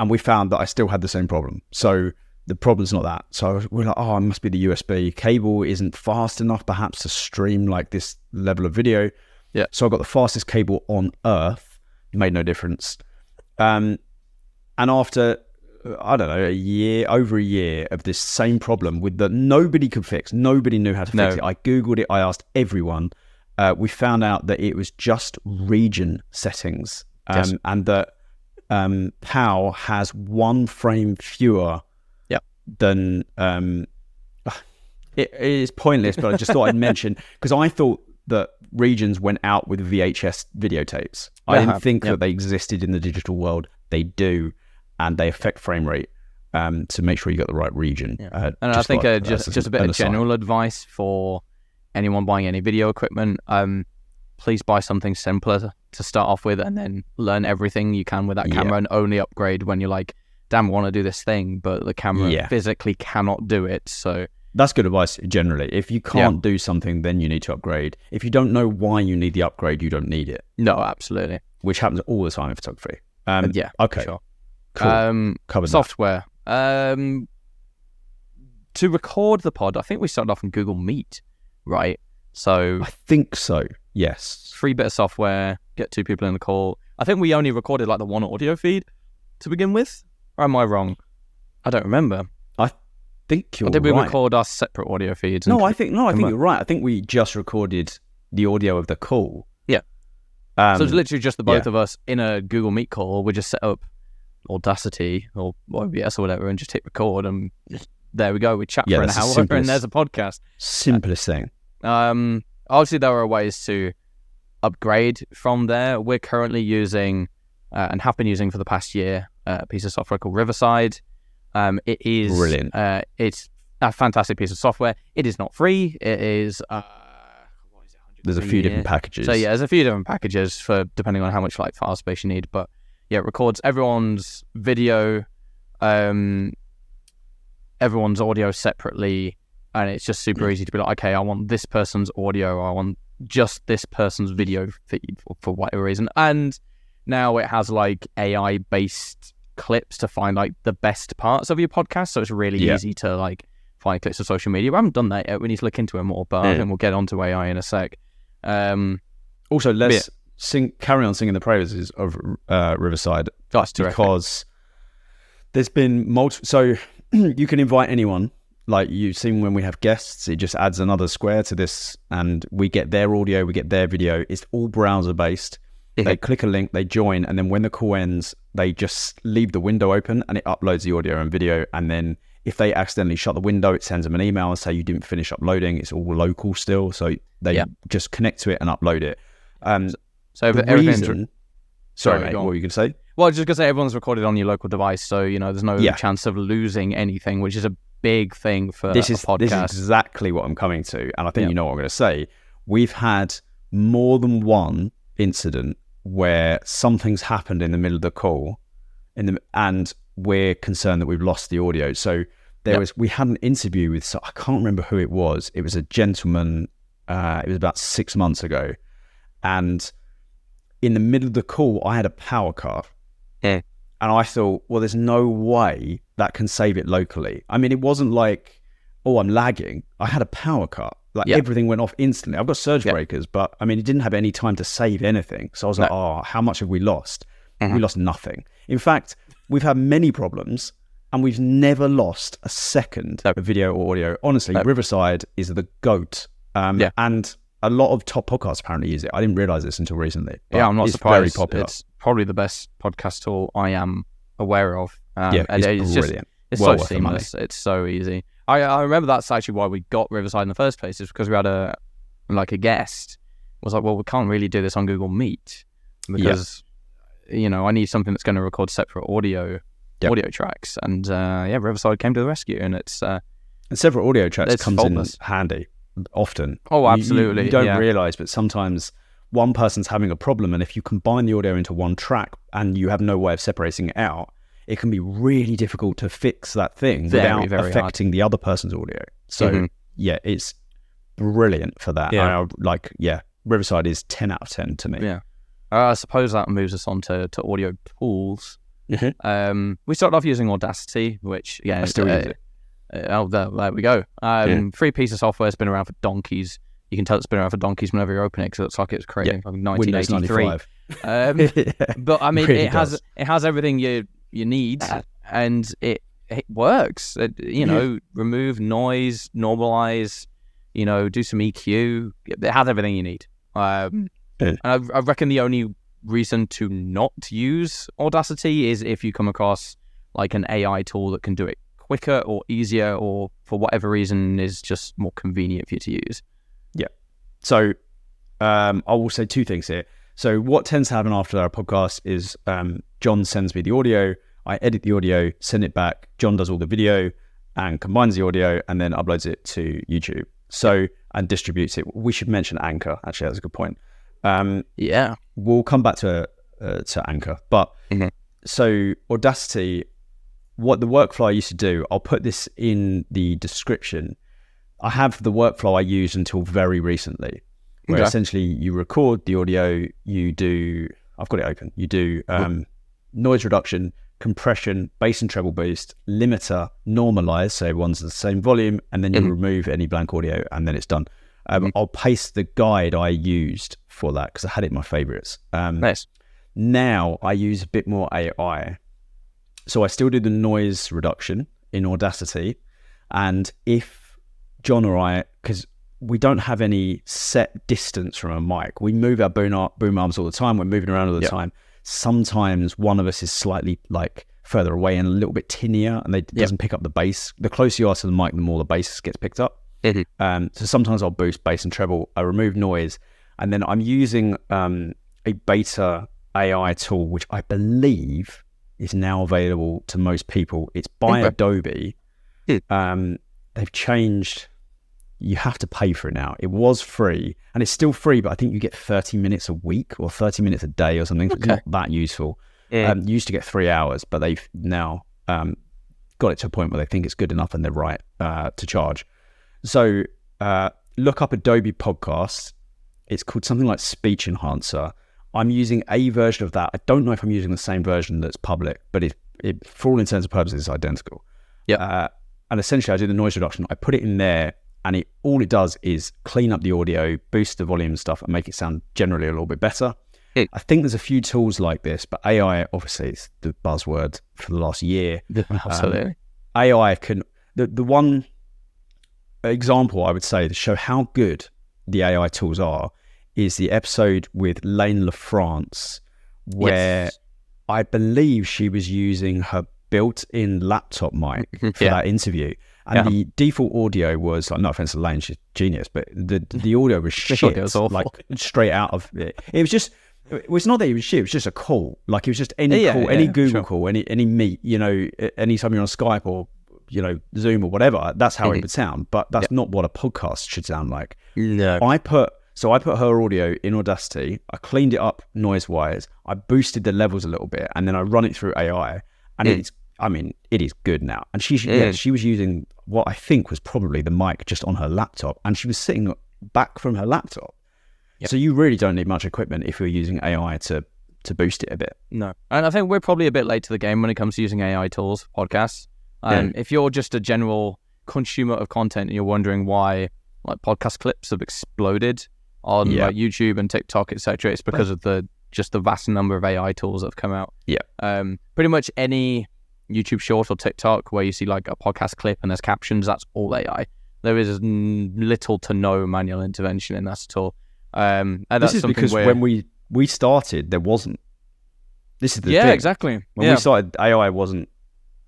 we found that I still had the same problem. So the problem's not that. So we're like, oh, it must be the USB cable isn't fast enough perhaps to stream like this level of video. Yeah. So I got the fastest cable on earth. Made no difference. And after, I don't know, over a year of this same problem that nobody could fix. Nobody knew how to fix it. I Googled it. I asked everyone. We found out that it was just region settings. And that PAL has one frame fewer than... it is pointless, but I just thought I'd mention, because I thought that regions went out with VHS videotapes. I didn't think that they existed in the digital world. They do, and they affect frame rate. To make sure you got the right region. And I think just a bit of general advice for anyone buying any video equipment. Please buy something simpler to start off with, and then learn everything you can with that camera, and only upgrade when you're like, damn, I want to do this thing, but the camera physically cannot do it. So that's good advice generally. If you can't do something, then you need to upgrade. If you don't know why you need the upgrade, you don't need it. No, absolutely. Which happens all the time in photography. Okay. Sure. Cool. Covered software. To record the pod, I think we started off in Google Meet, right? So I think so. Yes. Free bit of software, get two people in the call. I think we only recorded like the one audio feed to begin with. Or am I wrong? I don't remember. I think you're right. Or did we record our separate audio feeds? I think you're right. I think we just recorded the audio of the call. Yeah. So it's literally just the both of us in a Google Meet call. We just set up Audacity or OBS or whatever and just hit record, and there we go. We chat for an hour and there's a podcast. Simplest thing. Obviously there are ways to upgrade from there. We're currently using and have been using for the past year a piece of software called Riverside. It is brilliant. It's a fantastic piece of software. It is not free. It is what is it, there's a few different packages. So there's a few different packages for depending on how much like file space you need, but it records everyone's video, everyone's audio separately, and it's just super easy to be like, okay, I want this person's audio, or I want just this person's video feed for whatever reason. And now it has like AI-based clips to find like the best parts of your podcast, so it's really easy to like find clips of social media. We haven't done that yet. We need to look into it more, but I think we'll get onto AI in a sec. Also, let's carry on singing the praises of Riverside. That's terrific. Because there's been multiple. So you can invite anyone. Like you've seen when we have guests, it just adds another square to this, and we get their audio, we get their video. It's all browser based. They click a link, they join, and then when the call ends, they just leave the window open and it uploads the audio and video. And then if they accidentally shut the window, it sends them an email and say you didn't finish uploading. It's all local still, so they just connect to it and upload it. So the reason... Sorry, mate, what were you going to say? Well, I was just going to say everyone's recorded on your local device, so there's no chance of losing anything, which is a big thing for a podcast. This is exactly what I'm coming to, and I think you know what I'm going to say. We've had more than one incident where something's happened in the middle of the call, and we're concerned that we've lost the audio. So we had an interview with, I can't remember who it was. It was a gentleman. It was about 6 months ago, and in the middle of the call, I had a power cut. And I thought, well, there's no way that can save it locally. I mean, it wasn't like oh, I'm lagging, I had a power cut. Like everything went off instantly. I've got surge breakers, but I mean, it didn't have any time to save anything. So I was like, oh, how much have we lost? We lost nothing. In fact, we've had many problems and we've never lost a second of video or audio. Honestly, Riverside is the GOAT. And a lot of top podcasts apparently use it. I didn't realize this until recently. Yeah, I'm not surprised. Very popular. It's probably the best podcast tool I am aware of. It's brilliant. It's well so seamless. It's so easy. I remember that's actually why we got Riverside in the first place, is because we had a guest was like, well, we can't really do this on Google Meet because I need something that's going to record separate audio tracks, and Riverside came to the rescue, and it's and separate audio tracks comes in handy often. Oh, absolutely. You don't realize, but sometimes one person's having a problem, and if you combine the audio into one track and you have no way of separating it out, it can be really difficult to fix that thing without affecting the other person's audio. So it's brilliant for that. Riverside is 10 out of 10 to me. Yeah. I suppose that moves us on to audio tools. We started off using Audacity, which I still use it. There we go. Free piece of software has been around for donkeys. You can tell it's been around for donkeys whenever you open it, because it looks like it was created in 1983. But I mean, really it has everything you need, and it works. Remove noise, normalize, do some EQ. It has everything you need. And I reckon the only reason to not use Audacity is if you come across like an AI tool that can do it quicker or easier, or for whatever reason is just more convenient for you to use. Yeah. So I will say two things here. So what tends to happen after our podcast is John sends me the audio, I edit the audio, send it back. John does all the video and combines the audio and then uploads it to YouTube. And distributes it. We should mention Anchor. Actually, that's a good point. We'll come back to Anchor. But so Audacity, what the workflow I used to do, I'll put this in the description. I have the workflow I used until very recently, where essentially you record the audio, I've got it open, you do noise reduction, compression, bass and treble boost, limiter, normalize, so everyone's the same volume, and then you remove any blank audio, and then it's done. I'll paste the guide I used for that because I had it in my favorites. Nice. Now I use a bit more AI. So I still do the noise reduction in Audacity, and if John or I, because we don't have any set distance from a mic, we move our boom arms all the time, we're moving around all the time. Sometimes one of us is slightly like further away and a little bit tinnier, and it doesn't pick up the bass. The closer you are to the mic, the more the bass gets picked up. So sometimes I'll boost bass and treble, I remove noise, and then I'm using a beta AI tool, which I believe is now available to most people. It's by Adobe. They've changed. You have to pay for it now. It was free, and it's still free, but I think you get 30 minutes a week or 30 minutes a day or something. It's not that useful. You used to get 3 hours, but they've now got it to a point where they think it's good enough and they're right to charge. So look up Adobe Podcasts. It's called something like Speech Enhancer. I'm using a version of that. I don't know if I'm using the same version that's public, but it for all intents and purposes, is identical. And essentially, I do the noise reduction. I put it in there, and all it does is clean up the audio, boost the volume and stuff, and make it sound generally a little bit better. I think there's a few tools like this, but AI obviously is the buzzword for the last year. Absolutely. AI can... The one example I would say to show how good the AI tools are is the episode with Lane LaFrance, where I believe she was using her built-in laptop mic for that interview. And the default audio was, like, no offense to Lane, she's genius, but the audio was shit. It was awful. Like straight out of it. It was just, it was not that it was shit, it was just a call. Like it was just any call, any Google call, any Meet, anytime you're on Skype or, Zoom or whatever, that's how it would sound. But that's not what a podcast should sound like. No. I put her audio in Audacity, I cleaned it up noise-wise, I boosted the levels a little bit, and then I run it through AI, and it is good now. And she was using what I think was probably the mic just on her laptop, and she was sitting back from her laptop. So you really don't need much equipment if you're using AI to boost it a bit. No. And I think we're probably a bit late to the game when it comes to using AI tools, podcasts. If you're just a general consumer of content and you're wondering why like podcast clips have exploded on like YouTube and TikTok, etc., it's because of the vast number of AI tools that have come out. Pretty much any YouTube short or TikTok where you see like a podcast clip and there's captions, that's all AI. There is little to no manual intervention in that at all. And this is because when we started, there wasn't. This is the thing. Yeah, exactly. When we started, AI wasn't.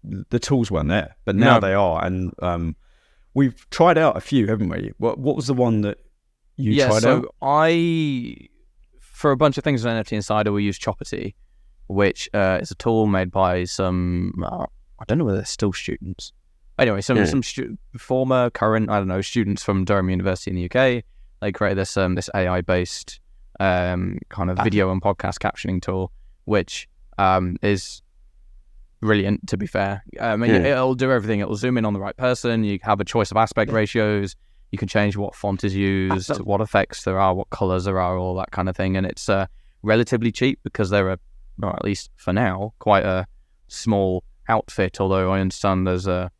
The tools weren't there, but now they are, and we've tried out a few, haven't we? What was the one that you tried out? For a bunch of things on NFT Insider, we use Chopperty, which is a tool made by some I don't know whether they're still students. Anyway, some former, current, I don't know, students from Durham University in the UK. They created this AI based kind of video and podcast captioning tool, which is brilliant, to be fair. It'll do everything. It'll zoom in on the right person. You have a choice of aspect ratios. You can change what font is used, what effects there are, what colors there are, all that kind of thing. And it's relatively cheap because they're at least for now, quite a small outfit. Although I understand there's a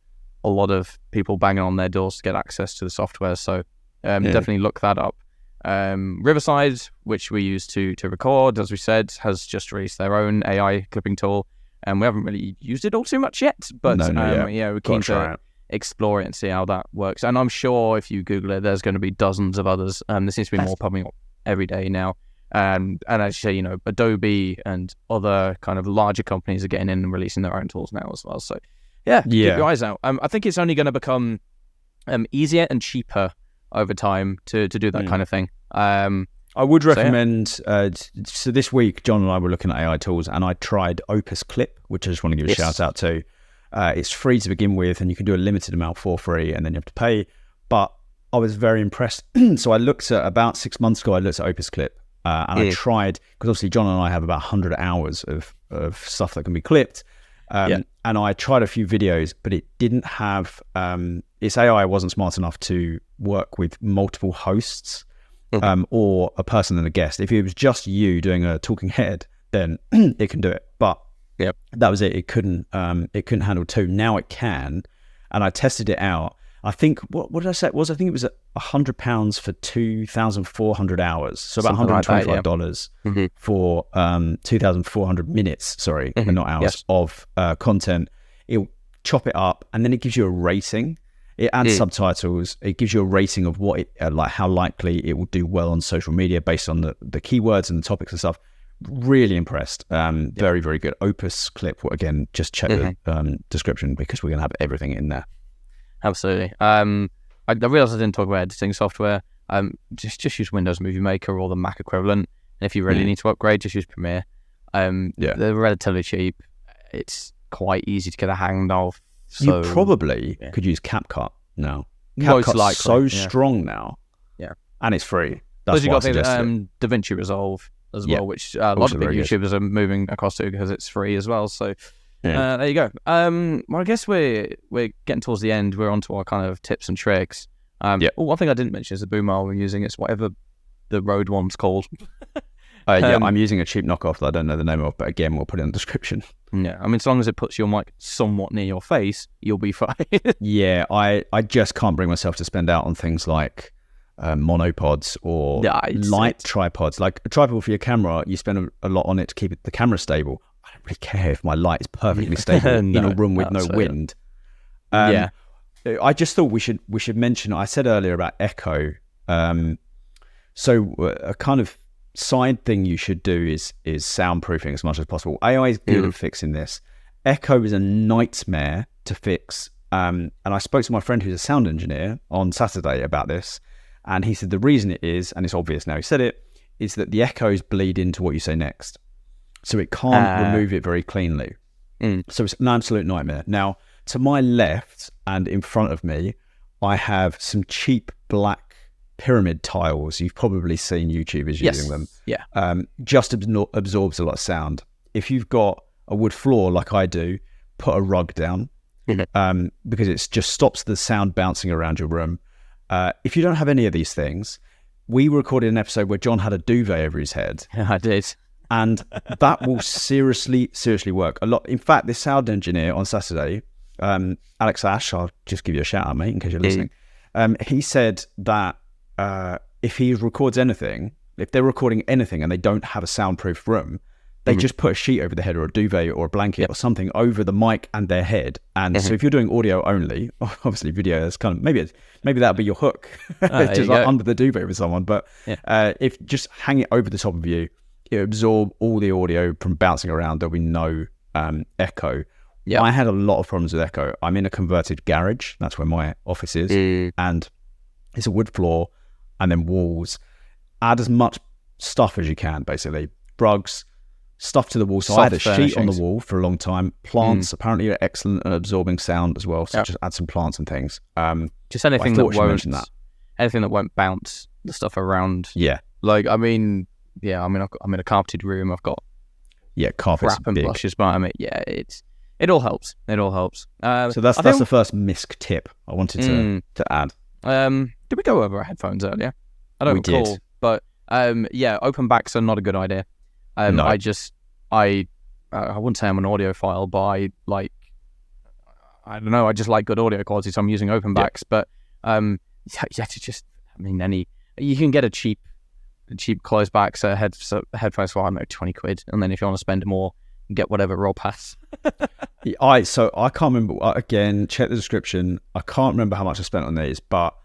lot of people banging on their doors to get access to the software. So definitely look that up. Riverside, which we use to record, as we said, has just released their own AI clipping tool. And we haven't really used it all too much yet, but we're keen to explore it and see how that works. And I'm sure if you Google it, there's going to be dozens of others. There seems to be more popping up every day now. And as you say, Adobe and other kind of larger companies are getting in and releasing their own tools now as well. So keep your eyes out. I think it's only going to become easier and cheaper over time to do that kind of thing. I would recommend, so this week, John and I were looking at AI tools, and I tried Opus Clip, which I just want to give a shout out to. It's free to begin with, and you can do a limited amount for free, and then you have to pay. But I was very impressed. So I looked at, about 6 months ago, I looked at Opus Clip, and I tried, because obviously John and I have about 100 hours of stuff that can be clipped. And I tried a few videos, but it didn't have, its AI wasn't smart enough to work with multiple hosts. Or a person and a guest. If it was just you doing a talking head, then it can do it. But that was it. It couldn't handle two. Now it can, and I tested it out. I think what did I say it was? I think it was £100 for 2,400 hours, so about $125 for 2,400 minutes. Sorry, not hours of content. It'll chop it up, and then it gives you a rating. It adds subtitles. It gives you a rating of what it like, how likely it will do well on social media based on the keywords and the topics and stuff. Really impressed. Very, very good. Opus Clip. Again, just check the description because we're going to have everything in there. Absolutely. I realized I didn't talk about editing software. Just use Windows Movie Maker or the Mac equivalent. And if you really need to upgrade, just use Premiere. They're relatively cheap. It's quite easy to get a hang of. So, you probably could use CapCut now. CapCut's so strong now. Yeah. And it's free. That's you've got DaVinci Resolve as well, which a lot of big YouTubers are moving across to because it's free as well. So there you go. Well, I guess we're getting towards the end. We're on to our kind of tips and tricks. One thing I didn't mention is the boom arm we're using. It's whatever the Rode one's called. I'm using a cheap knockoff that I don't know the name of, but again, we'll put it in the description. Yeah, I mean, as long as it puts your mic somewhat near your face, you'll be fine. I just can't bring myself to spend out on things like monopods or light tripods. Like a tripod for your camera, you spend a lot on it to keep the camera stable. I don't really care if my light is perfectly stable in a room with no wind. I just thought we should mention, I said earlier about echo. So a kind of side thing you should do is soundproofing as much as possible. AI is good at fixing this. Echo is a nightmare to fix. And I spoke to my friend who's a sound engineer on Saturday about this, and he said the reason it is, and it's obvious now he said it, is that the echoes bleed into what you say next. So it can't remove it very cleanly. So it's an absolute nightmare. Now, to my left and in front of me, I have some cheap black pyramid tiles. You've probably seen YouTubers using them. Just absorbs a lot of sound. If you've got a wood floor like I do, put a rug down because it just stops the sound bouncing around your room. If you don't have any of these things, we recorded an episode where John had a duvet over his head. I did. And that will seriously work a lot. In fact, this sound engineer on Saturday, Alex Ash, I'll just give you a shout out, mate, in case you're listening. He said that if he records anything, if they're recording anything and they don't have a soundproof room, they just put a sheet over the head or a duvet or a blanket or something over the mic and their head. And so if you're doing audio only, obviously video is kind of, maybe that'll be your hook, just like under the duvet with someone. But if just hang it over the top of you, it absorb all the audio from bouncing around. There'll be no echo. I had a lot of problems with echo. I'm in a converted garage. That's where my office is. And it's a wood floor and then walls. Add as much stuff as you can, basically. Rugs, stuff to the wall. So I had a sheet on the wall for a long time. Plants apparently are excellent at absorbing sound as well. So just add some plants and things. Just anything that won't bounce the stuff around. Yeah. Like, I mean, I'm in a carpeted room. I've got carpets crap and blushes, but I mean, it all helps. It all helps. So that's the first misc tip I wanted to add. Did we go over our headphones earlier? I don't recall. Did. But open backs are not a good idea. No. I wouldn't say I'm an audiophile, but I don't know, I just like good audio quality, so I'm using open backs. But you can get a cheap closed back headphones for, I don't know, 20 quid, and then if you want to spend more, get whatever raw pass. I can't remember, again, check the description. I can't remember how much I spent on these, but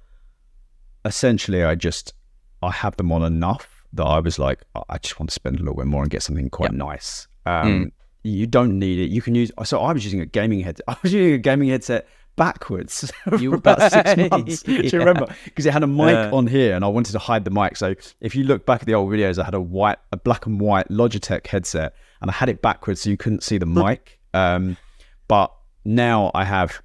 essentially I have them on enough that I was like, I just want to spend a little bit more and get something quite nice. You don't need it. You can use, so I was using a gaming headset. I was using a gaming headset backwards for about 6 months. Do you remember? Because it had a mic on here and I wanted to hide the mic. So if you look back at the old videos, I had a black and white Logitech headset and I had it backwards so you couldn't see the mic. But now I have,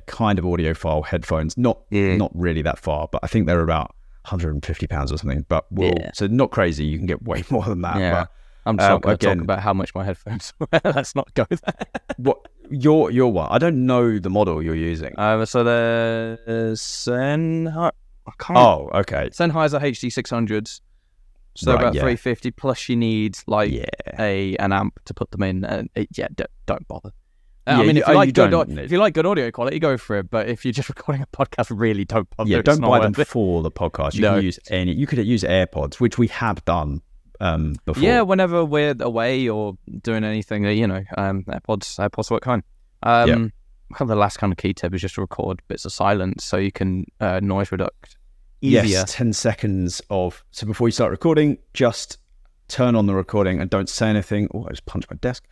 kind of audiophile headphones. Not really that far, but I think they're about £150 or something. But so not crazy. You can get way more than that. Yeah. But, I'm just not going to talk about how much my headphones were. Let's not go there. What your what? I don't know the model you're using. So the Sennheiser. Okay. Sennheiser HD 600s. So about 350 plus you need an amp to put them in. Don't bother. I mean, if you like good audio quality, go for it. But if you're just recording a podcast, really don't bother. Yeah, don't buy them for the podcast. You could use AirPods, which we have done before. Yeah, whenever we're away or doing anything, AirPods work fine. The last kind of key tip is just to record bits of silence so you can noise reduct easier. Yes, 10 seconds of, so before you start recording, just turn on the recording and don't say anything. Oh, I just punched my desk.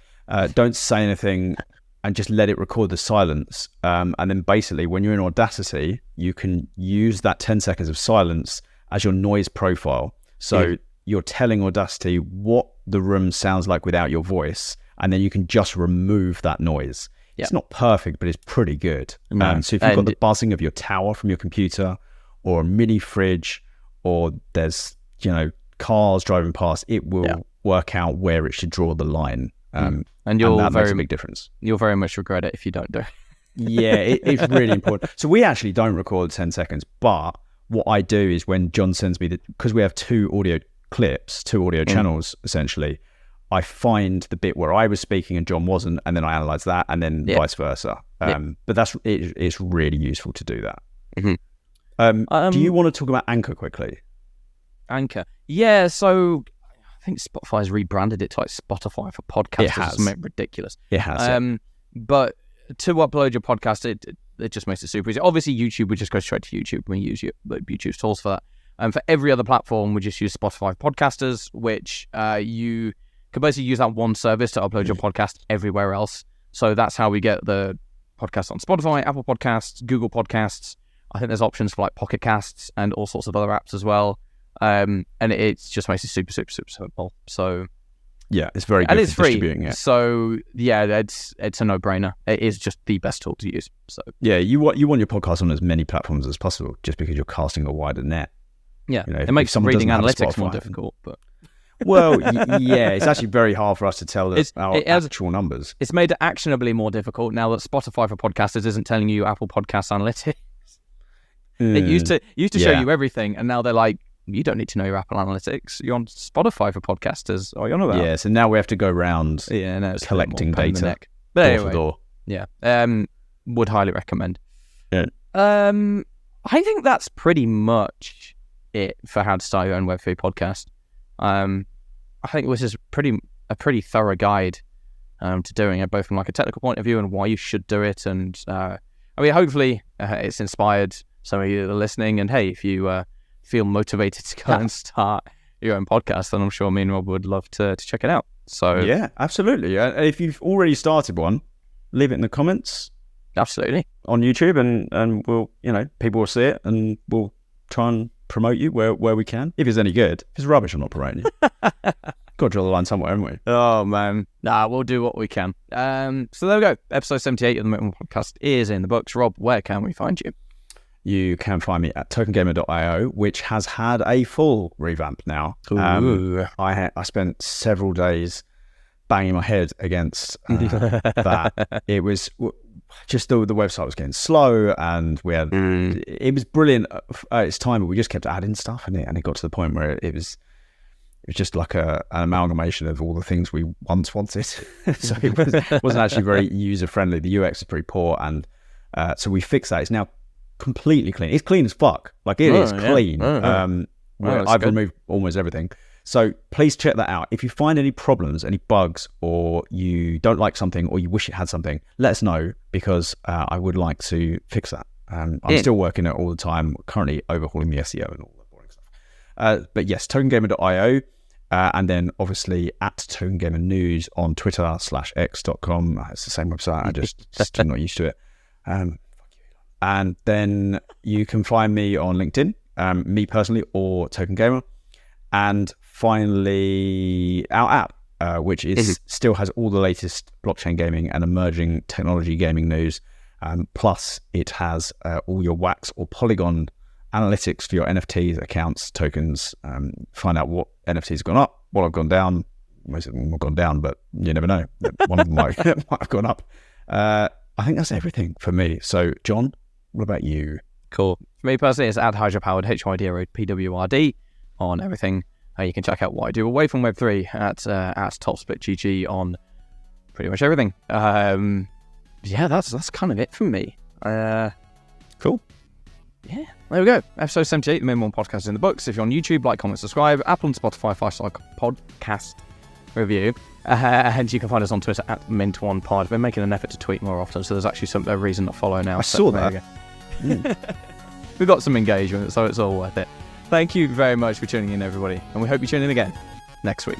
Don't say anything and just let it record the silence. And then basically when you're in Audacity, you can use that 10 seconds of silence as your noise profile. So you're telling Audacity what the room sounds like without your voice, and then you can just remove that noise. It's not perfect, but it's pretty good. So if you've got the buzzing of your tower from your computer, or a mini fridge, or there's cars driving past, it will work out where it should draw the line. And that makes a big difference. You'll very much regret it if you don't do it. It's really important. So we actually don't record 10 seconds, but what I do is when John sends me because we have two audio clips, two audio channels essentially, I find the bit where I was speaking and John wasn't, and then I analyze that, and then vice versa. But it's really useful to do that. Do you want to talk about Anchor quickly? Anchor, yeah. So I think Spotify's rebranded it to like Spotify for podcasts. It has. It's ridiculous. It has. But to upload your podcast, it just makes it super easy. Obviously, YouTube, we just go straight to YouTube. We use YouTube's tools for that. And for every other platform, we just use Spotify Podcasters, which you can basically use that one service to upload your podcast everywhere else. So that's how we get the podcast on Spotify, Apple Podcasts, Google Podcasts. I think there's options for like Pocket Casts and all sorts of other apps as well. And it just makes it super, super, super simple. So yeah, it's very good for distributing it. So yeah, it's a no-brainer. It is just the best tool to use. So yeah, you want your podcast on as many platforms as possible, just because you're casting a wider net. Yeah, it makes reading analytics more difficult, but well, it's actually very hard for us to tell our actual numbers. It's made it actionably more difficult now that Spotify for Podcasters isn't telling you Apple Podcast analytics. It used to show you everything, and now they're like, you don't need to know your Apple Analytics. You're on Spotify for Podcasters. Or you're on about. Yeah, so now we have to go around collecting data. But anyway, Yeah. Would highly recommend. Yeah. I think that's pretty much it for how to start your own Web3 podcast. I think this is a pretty thorough guide to doing it, both from like a technical point of view and why you should do it. And hopefully it's inspired some of you that are listening. And hey, if you feel motivated to go and start your own podcast, then I'm sure me and Rob would love to check it out. So yeah, absolutely. If you've already started one, leave it in the comments. Absolutely. On YouTube, and we'll, people will see it, and we'll try and promote you where we can. If it's any good. If it's rubbish, I'm not promoting you. Got to draw the line somewhere, haven't we? Oh, man. Nah, we'll do what we can. So there we go. Episode 78 of the MacLeod podcast is in the books. Rob, where can we find you? You can find me at tokengamer.io, which has had a full revamp now. I spent several days banging my head against that. It was just the website was getting slow, and we had it was brilliant at its time, but we just kept adding stuff, and it got to the point where it was just like an amalgamation of all the things we once wanted. So it wasn't actually very user friendly. The UX is pretty poor, and so we fixed that. It's now completely clean. It's clean as fuck. Like it is clean. I've removed almost everything. So please check that out. If you find any problems, any bugs, or you don't like something, or you wish it had something, let us know, because I would like to fix that. I'm still working it all the time, currently overhauling the SEO and all that boring stuff. But yes, tokengamer.io, and then obviously at tokengamer news on Twitter/x.com. It's the same website. I just still not used to it. And then you can find me on LinkedIn, me personally, or Token Gamer. And finally, our app, which is still has all the latest blockchain gaming and emerging technology gaming news. Plus, it has all your Wax or Polygon analytics for your NFTs, accounts, tokens. Find out what NFTs have gone up, what have gone down. Most of them have gone down, but you never know. One of them might have gone up. I think that's everything for me. So, John, what about you? Cool. For me personally, it's at hydropowered, HYDROPWRD on everything. You can check out what I do away from Web3 at TopSplitGG on pretty much everything. Yeah, that's kind of it from me. Cool. Yeah, there we go. Episode 78, the MacLeod podcast is in the books. If you're on YouTube, like, comment, subscribe. Apple and Spotify, 5-star podcast review. And you can find us on Twitter at Mint1Pod. I've been making an effort to tweet more often, so there's actually a reason to follow now. I saw that. We've got some engagement, so it's all worth it. Thank you very much for tuning in, everybody, and we hope you tune in again next week.